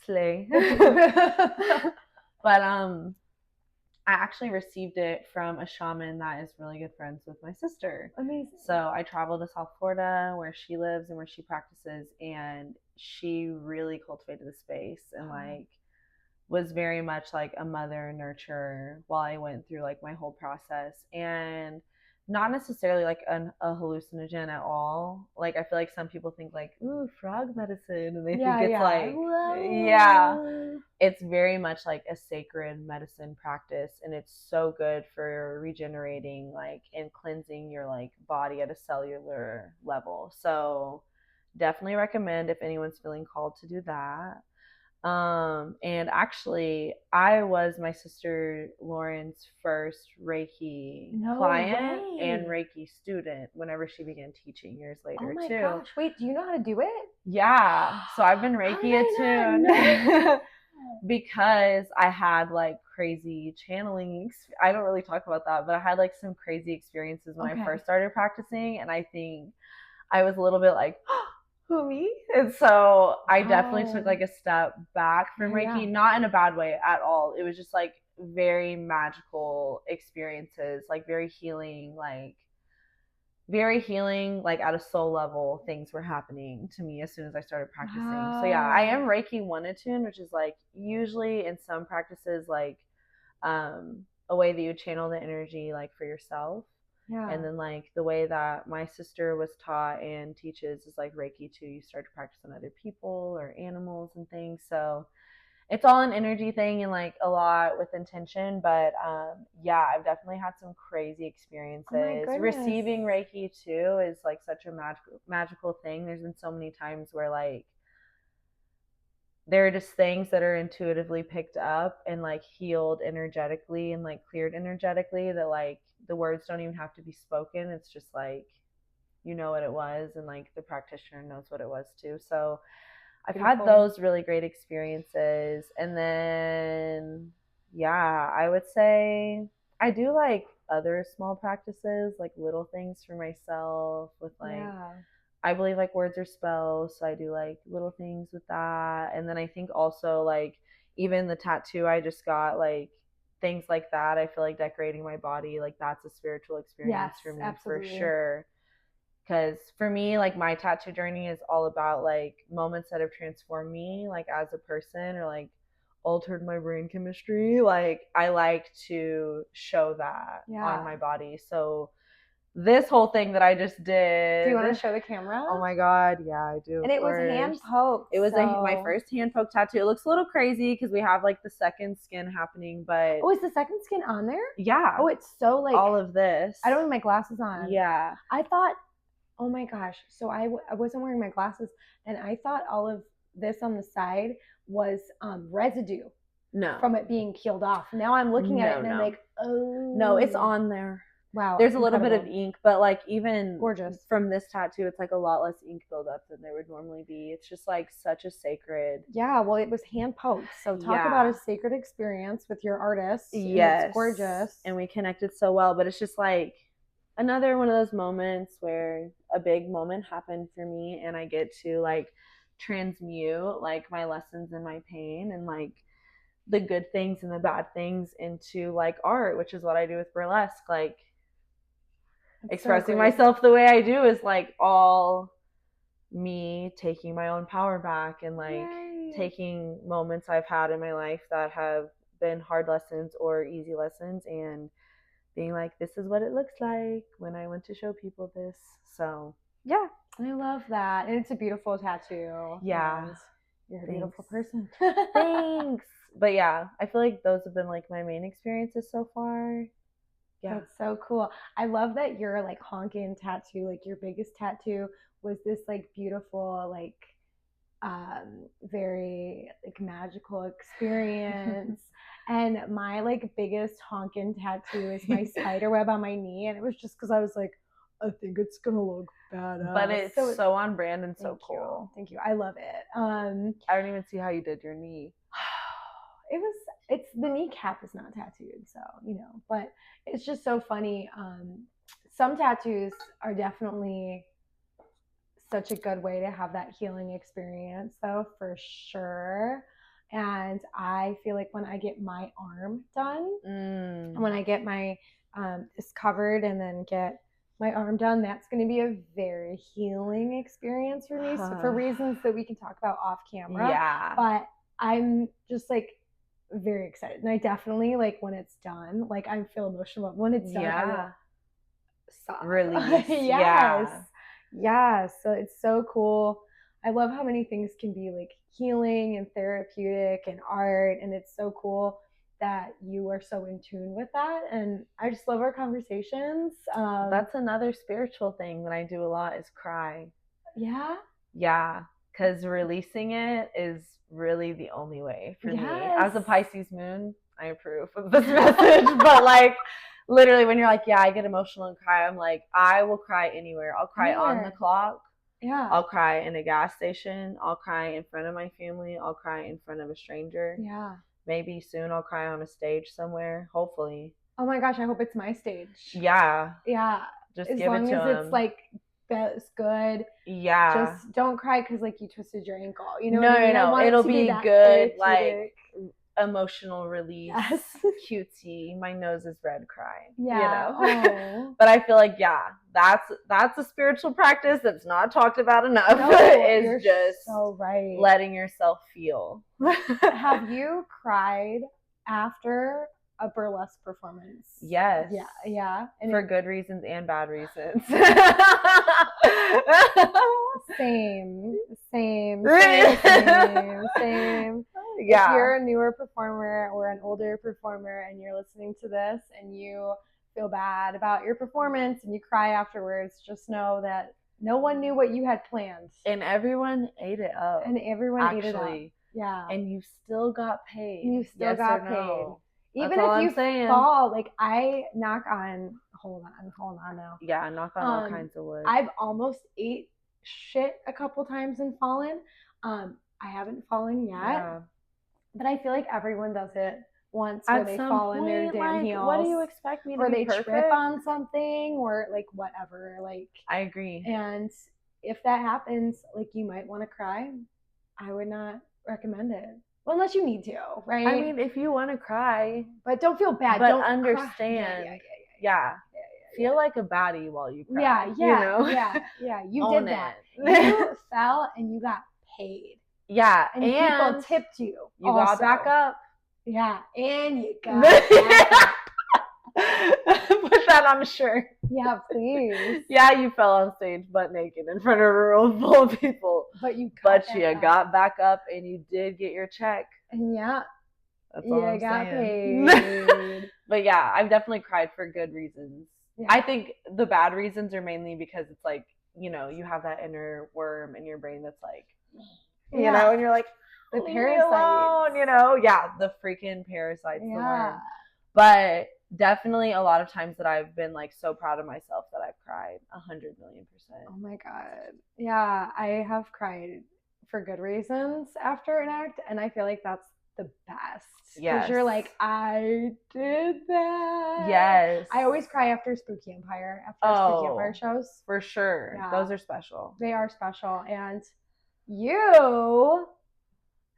Slay. But I actually received it from a shaman that is really good friends with my sister. Amazing. So I traveled to South Florida where she lives and where she practices, and she really cultivated the space and like was very much like a mother nurturer while I went through like my whole process, and not necessarily like a hallucinogen at all. Like I feel like some people think like, ooh, frog medicine, and they think it's like, it's very much like a sacred medicine practice, and it's so good for regenerating like and cleansing your like body at a cellular level. So definitely recommend if anyone's feeling called to do that. And actually I was my sister Lauren's first Reiki client and Reiki student whenever she began teaching years later. Oh my gosh, wait, do you know how to do it? Yeah, so I've been Reiki attuned because I had like crazy channeling. I don't really talk about that, but I had like some crazy experiences when I first started practicing, and I think I was a little bit like, who, me? And so I definitely took like a step back from Reiki, not in a bad way at all. It was just like very magical experiences, like very healing, like at a soul level. Things were happening to me as soon as I started practicing. So yeah, I am Reiki 1 attune, which is like usually in some practices like a way that you channel the energy like for yourself. And then like the way that my sister was taught and teaches is like Reiki 2. You start to practice on other people or animals and things. So it's all an energy thing and like a lot with intention. But yeah, I've definitely had some crazy experiences. Receiving Reiki 2 is like such a magical thing. There's been so many times where like there are just things that are intuitively picked up and like healed energetically and like cleared energetically that like the words don't even have to be spoken. It's just like, you know what it was, and like the practitioner knows what it was too. So I've had those really great experiences. And then yeah, I would say I do like other small practices, like little things for myself with like I believe like words are spells, so I do like little things with that. And then I think also like even the tattoo I just got, like things like that, I feel like decorating my body, like that's a spiritual experience for me. Absolutely. For sure. Because for me, like my tattoo journey is all about like moments that have transformed me like as a person or like altered my brain chemistry. Like I like to show that on my body. So this whole thing that I just did. Do you want to show the camera? Oh my god, yeah, I do. And it was hand poked. It was my first hand poke tattoo. It looks a little crazy because we have like the second skin happening, but is the second skin on there? Yeah. Oh, it's so like all of this. I don't have my glasses on. Yeah. I thought, oh my gosh. So I wasn't wearing my glasses, and I thought all of this on the side was residue. No. From it being peeled off. Now I'm looking at it and I'm like, oh. No, it's on there. Wow. There's a little bit of ink, but like even gorgeous from this tattoo, it's like a lot less ink buildup than there would normally be. It's just like such a sacred. Yeah, well, it was hand poked. So talk about a sacred experience with your artist. Yes. It's gorgeous. And we connected so well, but it's just like another one of those moments where a big moment happened for me and I get to like transmute like my lessons and my pain and like the good things and the bad things into like art, which is what I do with burlesque. Like expressing myself the way I do is like all me taking my own power back and like taking moments I've had in my life that have been hard lessons or easy lessons and being like, this is what it looks like when I went to show people this. So yeah, I love that. And it's a beautiful tattoo. Yeah. And you're a beautiful person. Thanks. But yeah, I feel like those have been like my main experiences so far. Yeah. That's so cool. I love that your like honkin' tattoo, like your biggest tattoo was this like beautiful, like very like magical experience. And my like biggest honkin' tattoo is my spider web on my knee. And it was just because I was like, I think it's gonna look badass. But it's so on brand and so cool. Thank you. I love it. I don't even see how you did your knee. It's the kneecap is not tattooed, so but it's just so funny. Some tattoos are definitely such a good way to have that healing experience, though, for sure. And I feel like when I get my arm done, when I get my this covered and then get my arm done, that's going to be a very healing experience for me, so for reasons that we can talk about off camera. Yeah. But I'm just like very excited, and I definitely like when it's done. Like I feel emotional when it's done. I will sob. Release. Yes. So it's so cool. I love how many things can be like healing and therapeutic and art, and it's so cool that you are so in tune with that. And I just love our conversations. That's another spiritual thing that I do a lot is cry. Yeah, because releasing it is really the only way for me. As a Pisces moon, I approve of this message. But like literally when you're like, yeah, I get emotional and cry, I'm like, I will cry anywhere. I'll cry on the clock. Yeah. I'll cry in a gas station. I'll cry in front of my family. I'll cry in front of a stranger. Yeah. Maybe soon I'll cry on a stage somewhere, hopefully. Oh my gosh, I hope it's my stage. Yeah. Just give it to them. As long as it's like that's good. Yeah. Just don't cry because like you twisted your ankle. No. It'll be good, like emotional release. Yes. Cutesy. My nose is red crying. Yeah. But I feel like that's a spiritual practice that's not talked about enough. You're just so right. Letting yourself feel. Have you cried after a burlesque performance? Yes. Yeah. And for good reasons and bad reasons. Same. Yeah. If you're a newer performer or an older performer and you're listening to this and you feel bad about your performance and you cry afterwards, just know that no one knew what you had planned. And everyone ate it up. Ate it up. Yeah. And you still got paid. You still got paid. Even That's if you fall, like I knock on, hold on now. Yeah, knock on all kinds of wood. I've almost ate shit a couple times and fallen. I haven't fallen yet. Yeah. But I feel like everyone does it once where they fall in their damn heels. What do you expect me to be perfect? Or they trip on something or like whatever. Like I agree. And if that happens, like you might want to cry. I would not recommend it. Well, unless you need to, right? I mean, if you want to cry. But don't feel bad. But don't understand. Yeah. Feel like a baddie while you cry. Yeah. You did that. You fell and you got paid. Yeah. And people tipped you. You got back up. Yeah. And you got back up. Put that on a shirt. Yeah, please. Yeah, you fell on stage butt naked in front of a room full of people. But you got back up and you did get your check. And that's all I'm got saying. Paid. But yeah, I've definitely cried for good reasons. Yeah. I think the bad reasons are mainly because it's like, you have that inner worm in your brain that's like, and you're like, the parasite, the freaking parasites. Yeah. But definitely a lot of times that I've been like so proud of myself that I've cried 100 million%. Oh my God. Yeah, I have cried for good reasons after an act, and I feel like that's the best. Yes. Because you're like, I did that. Yes. I always cry after Spooky Empire, Spooky Empire shows. For sure. Yeah. Those are special. They are special. And you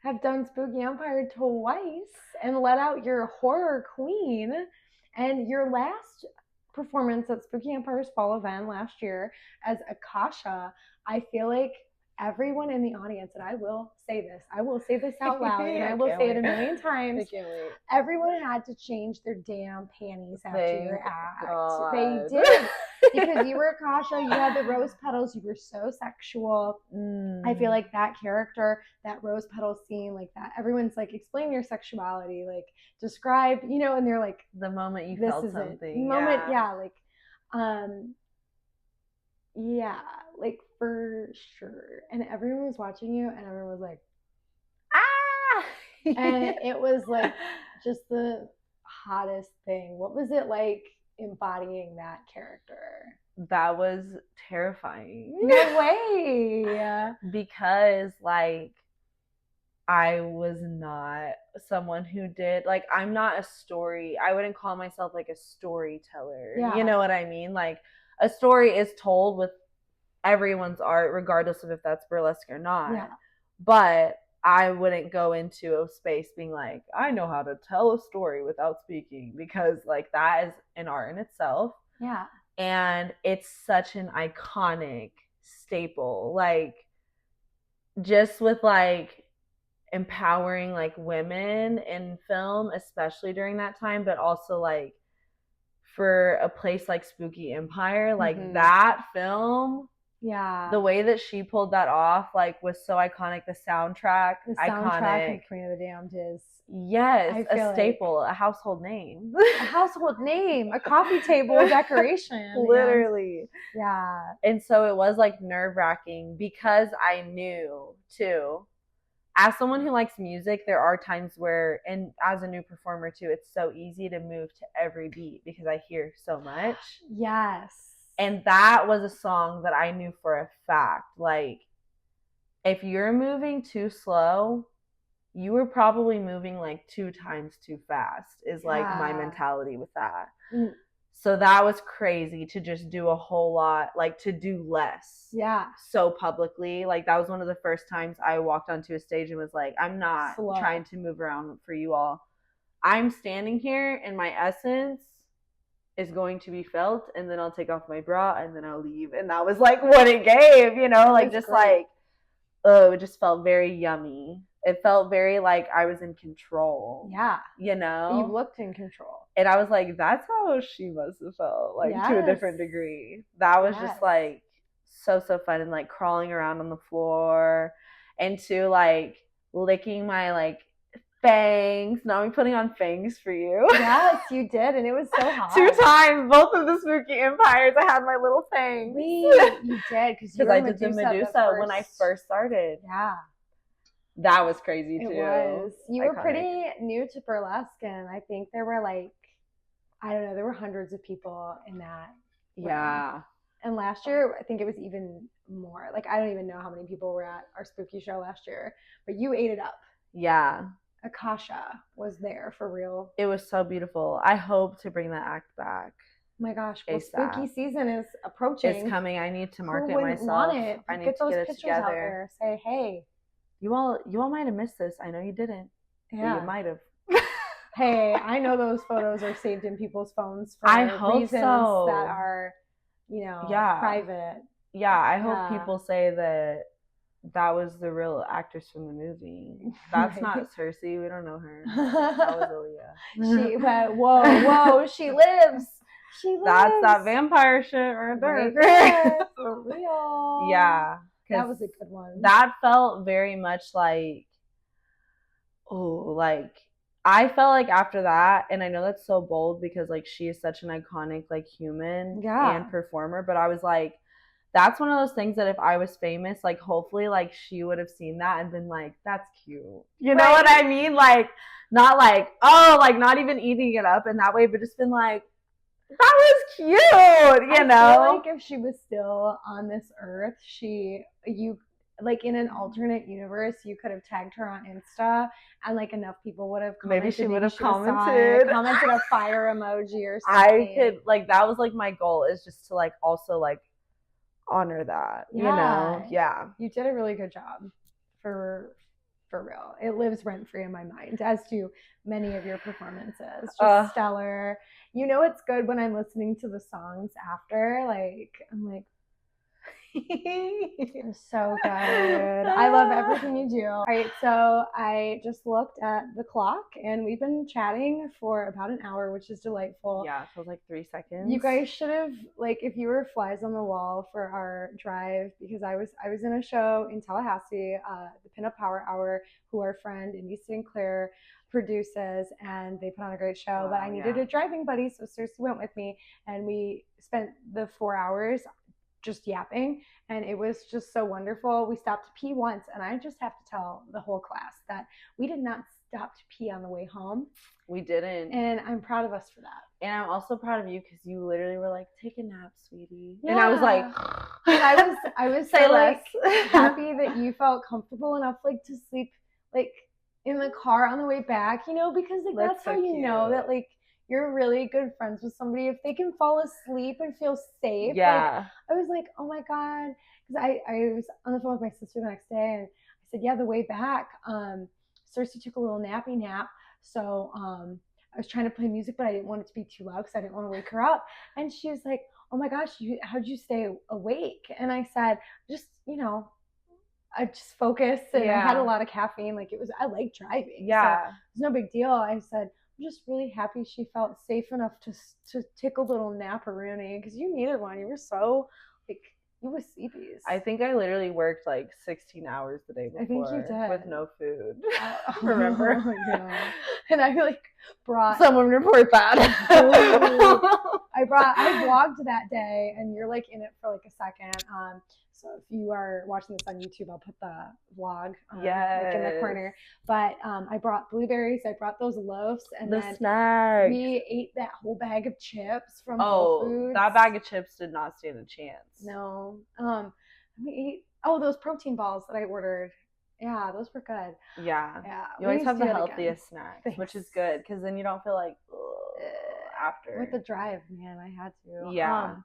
have done Spooky Empire twice and let out your horror queen. And your last performance at Spooky Empire's fall event last year as Akasha, I feel like everyone in the audience, and I will say this out loud, and I will say it a million times. I can't wait. Everyone had to change their damn panties after your act. God. They did. Because you were Akasha, you had the rose petals, you were so sexual. I feel like that character, that rose petal scene, like that, everyone's like, explain your sexuality, like describe, and they're like, the moment you this felt is something. The moment, like for sure. And everyone was watching you and everyone was like, ah! And it was like just the hottest thing. What was it like embodying that character? That was terrifying. No way. Because like I was not someone who did like I'm not I wouldn't call myself like a storyteller. Yeah. You know what I mean? Like a story is told with everyone's art, regardless of if that's burlesque or not. Yeah. But I wouldn't go into a space being like, I know how to tell a story without speaking, because like that is an art in itself. Yeah. And it's such an iconic staple. Like just with like empowering like women in film, especially during that time, but also like for a place like Spooky Empire, like that film, the way that she pulled that off like was so iconic. The soundtrack iconic. of Queen of the Damned is a staple, like a household name. A coffee table decoration. Literally. Yeah. And so it was like nerve-wracking because I knew too, as someone who likes music, there are times where, and as a new performer too, it's so easy to move to every beat because I hear so much. Yes. And that was a song that I knew for a fact. Like, if you're moving too slow, you were probably moving like 2 times too fast, is like my mentality with that. So that was crazy to just do a whole lot, like to do less. Yeah. So publicly. Like that was one of the first times I walked onto a stage and was like, I'm not trying to move around for you all. I'm standing here and my essence is going to be felt, and then I'll take off my bra and then I'll leave. And that was like what it gave, you know, like just great. Like, it just felt very yummy. It felt very like I was in control. Yeah. You know? You looked in control. And I was like, that's how she must have felt, like to a different degree. That was just like so fun, and like crawling around on the floor and to like licking my like fangs. Now I'm putting on fangs for you. Yes, you did, and it was so hot. 2 times, both of the Spooky Empires, I had my little fangs. You did, because I did the Medusa when I first started. Yeah. That was crazy too. It was. You were pretty new to burlesque, and I think there were like, I don't know, there were hundreds of people in that room. Yeah. And last year, I think it was even more. Like, I don't even know how many people were at our spooky show last year, but you ate it up. Yeah. Akasha was there for real. It was so beautiful. I hope to bring that act back. Oh my gosh, well, spooky season is approaching. It's coming. I need to market myself. Want it? I need get to those get it pictures together. Out there. Say, hey. You all might have missed this. I know you didn't. Yeah. You might have. Hey, I know those photos are saved in people's phones for reasons that are, you know, private. Yeah, I hope people say that was the real actress from the movie. That's not Cersie. We don't know her. That was Aaliyah. But whoa, she lives. She lives. That's that vampire shit right there. For real. Yeah. That was a good one. That felt very much like, I felt like after that, and I know that's so bold because like she is such an iconic like human and performer, but I was like, that's one of those things that if I was famous, like hopefully like she would have seen that and been like, that's cute. You know what I mean? Like not like, oh, like not even eating it up in that way, but just been like, that was cute, you know? I feel like if she was still on this earth, you like in an alternate universe, you could have tagged her on Insta, and like enough people would have commented. Maybe she would have commented a fire emoji or something. I could like that was like my goal, is just to like also like honor that, you know? Yeah. You did a really good job for real. It lives rent free in my mind, as do many of your performances. Just stellar. You know, it's good when I'm listening to the songs after. Like, I'm like, you're so good. I love everything you do. All right, so I just looked at the clock, and we've been chatting for about an hour, which is delightful. Yeah, it feels like 3 seconds. You guys should have, like, if you were flies on the wall for our drive, because I was in a show in Tallahassee, the Pinup Power Hour, who our friend Indy Sinclair produces, and they put on a great show. But I needed a driving buddy, so Cersie went with me, and we spent the 4 hours just yapping, and it was just so wonderful. We stopped to pee once, and I just have to tell the whole class that we did not stop to pee on the way home. We didn't. And I'm proud of us for that. And I'm also proud of you because you literally were like, take a nap, sweetie. Yeah. And I was like, and I was so like happy that you felt comfortable enough like to sleep like in the car on the way back, you know, because like that's how you know that like you're really good friends with somebody if they can fall asleep and feel safe. Yeah. Like, I was like, oh my God, because I was on the phone with my sister the next day and I said, yeah, the way back, Cersie took a little nappy nap, so I was trying to play music, but I didn't want it to be too loud because I didn't want to wake her up. And she was like, oh my gosh, how'd you stay awake? And I said, just, you know, I just focused and I had a lot of caffeine. Like I like driving. Yeah. So it's no big deal. I said, I'm just really happy she felt safe enough to take a little nap-a-rooney because you needed one. You were so, like, you were sleepies. I think I literally worked like 16 hours the day before. I think you did. With no food. Remember? Yeah. And I like brought. Someone report that. I vlogged that day and you're like in it for like a second. So if you are watching this on YouTube, I'll put the vlog like in the corner. But I brought blueberries. I brought those loaves, and then snacks. We ate that whole bag of chips from Whole Foods. That bag of chips did not stand a chance. No. We ate those protein balls that I ordered. Yeah, those were good. Yeah. You always have the healthiest snacks, which is good because then you don't feel like after. With the drive, man, I had to. Yeah.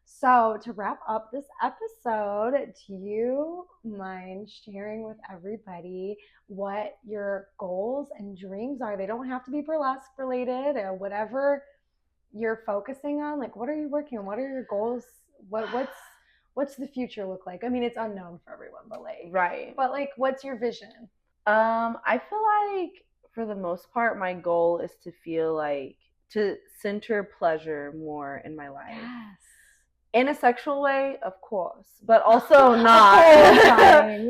So to wrap up this episode, do you mind sharing with everybody what your goals and dreams are? They don't have to be burlesque related or whatever you're focusing on. Like, what are you working on? What are your goals? What's the future look like? I mean, it's unknown for everyone, but like, right. But like, what's your vision? I feel like for the most part, my goal is to feel like to center pleasure more in my life. Yes. In a sexual way, of course, but also not.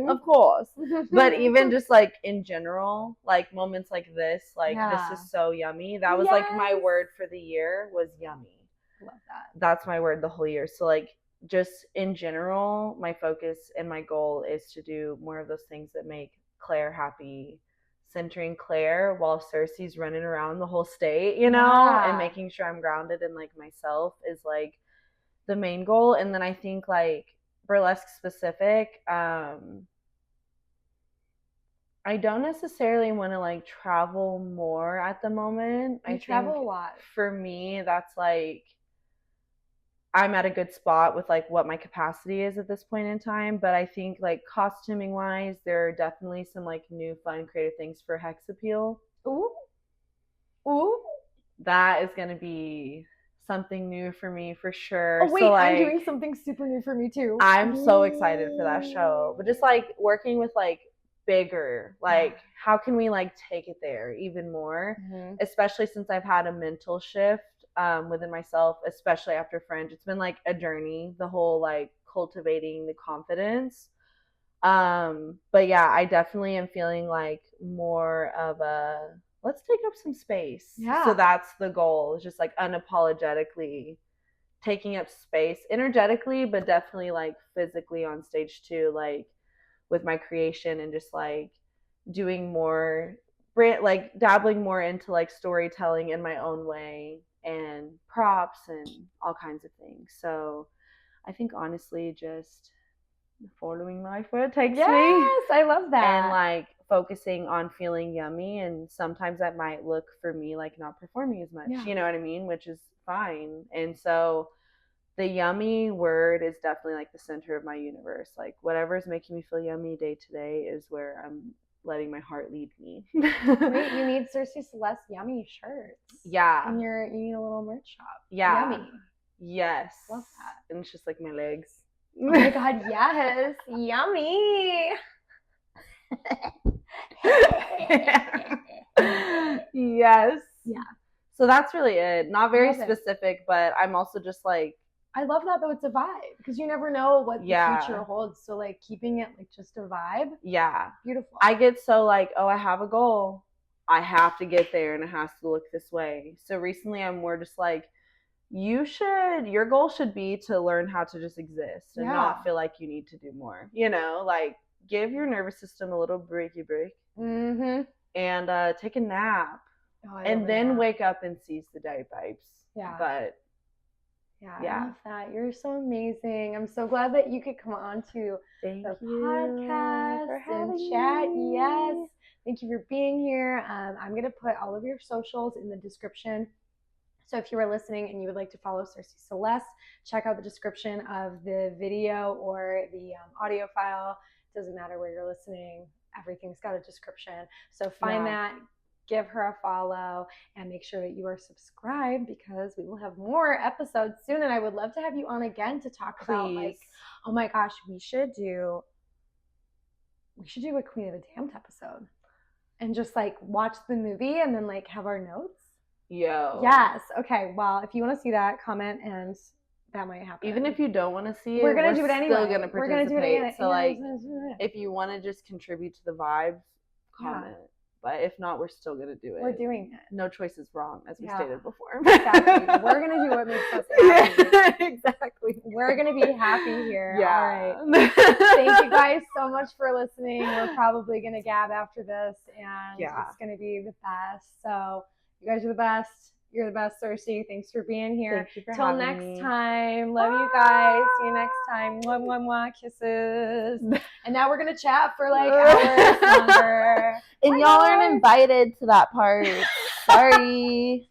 Of course. But even just like in general, like moments like this, like this is so yummy. That was like my word for the year was yummy. Love that. That's my word the whole year. So like just in general, my focus and my goal is to do more of those things that make Claire happy, centering Claire while Cersei's running around the whole state, you know, and making sure I'm grounded in like myself is like the main goal. And then I think like burlesque specific, I don't necessarily want to like travel more at the moment. I travel a lot. For me, that's like I'm at a good spot with like what my capacity is at this point in time. But I think like costuming wise, there are definitely some like new fun creative things for Hex Appeal. Ooh. That is going to be something new for me for sure. Oh wait, so, like, I'm doing something super new for me too. I'm so excited for that show. But just like working with like bigger, like how can we like take it there even more? Especially since I've had a mental shift within myself, especially after Fringe. It's been like a journey, the whole like cultivating the confidence. But yeah, I definitely am feeling like more of a let's take up some space. Yeah. So that's the goal. It's just like unapologetically taking up space energetically, but definitely like physically on stage too, like with my creation and just like doing more, like dabbling more into like storytelling in my own way and props and all kinds of things. So I think honestly just following life where it takes me. Yes, I love that. And like focusing on feeling yummy, and sometimes that might look for me like not performing as much, you know what I mean, which is fine. And so the yummy word is definitely like the center of my universe. Like whatever is making me feel yummy day to day is where I'm letting my heart lead me. Wait, you need Cersie Celeste yummy shirts. Yeah. And you need a little merch shop. Yeah. Yummy. Yes. Love that. And it's just like my legs. Oh my God, yes. Yummy. Yes. Yeah. So that's really it. Not very specific, but I'm also just like I love that though. It's a vibe because you never know what the future holds. So like keeping it like just a vibe. Yeah. Beautiful. I get so like, oh, I have a goal. I have to get there and it has to look this way. So recently I'm more just like, your goal should be to learn how to just exist and not feel like you need to do more. You know, like give your nervous system a little breaky break. and take a nap, and then wake up and seize the day, babes. Yeah. But I love that. You're so amazing. I'm so glad that you could come on to the podcast and chat. Yes. Thank you for being here. I'm going to put all of your socials in the description. So if you were listening and you would like to follow Cersie Celeste, check out the description of the video or the audio file. It doesn't matter where you're listening. Everything's got a description. So find that, give her a follow, and make sure that you are subscribed, because we will have more episodes soon. And I would love to have you on again to talk about, like, oh my gosh, we should do a Queen of the Damned episode and just like watch the movie and then like have our notes. Yes. Okay. Well, if you want to see that, comment, and that might happen. Even if you don't want to see it, we're gonna do it anyway. Still gonna participate. We're gonna do it anyway. So like, if you want to just contribute to the vibe, comment. Yeah. But if not, we're still gonna do it. We're doing it. No choice is wrong, as we stated before. Exactly. We're gonna do what makes us happy. Exactly. We're gonna be happy here. Yeah. All right. Thank you guys so much for listening. We're probably gonna gab after this, and it's gonna be the best. So you guys are the best. You're the best, Cersie. Thanks for being here. Thank you for having me. Till next time. Love you guys. See you next time. Mwah, mwah, mwah. Kisses. And now we're going to chat for like hours longer. And y'all aren't invited to that part. Sorry.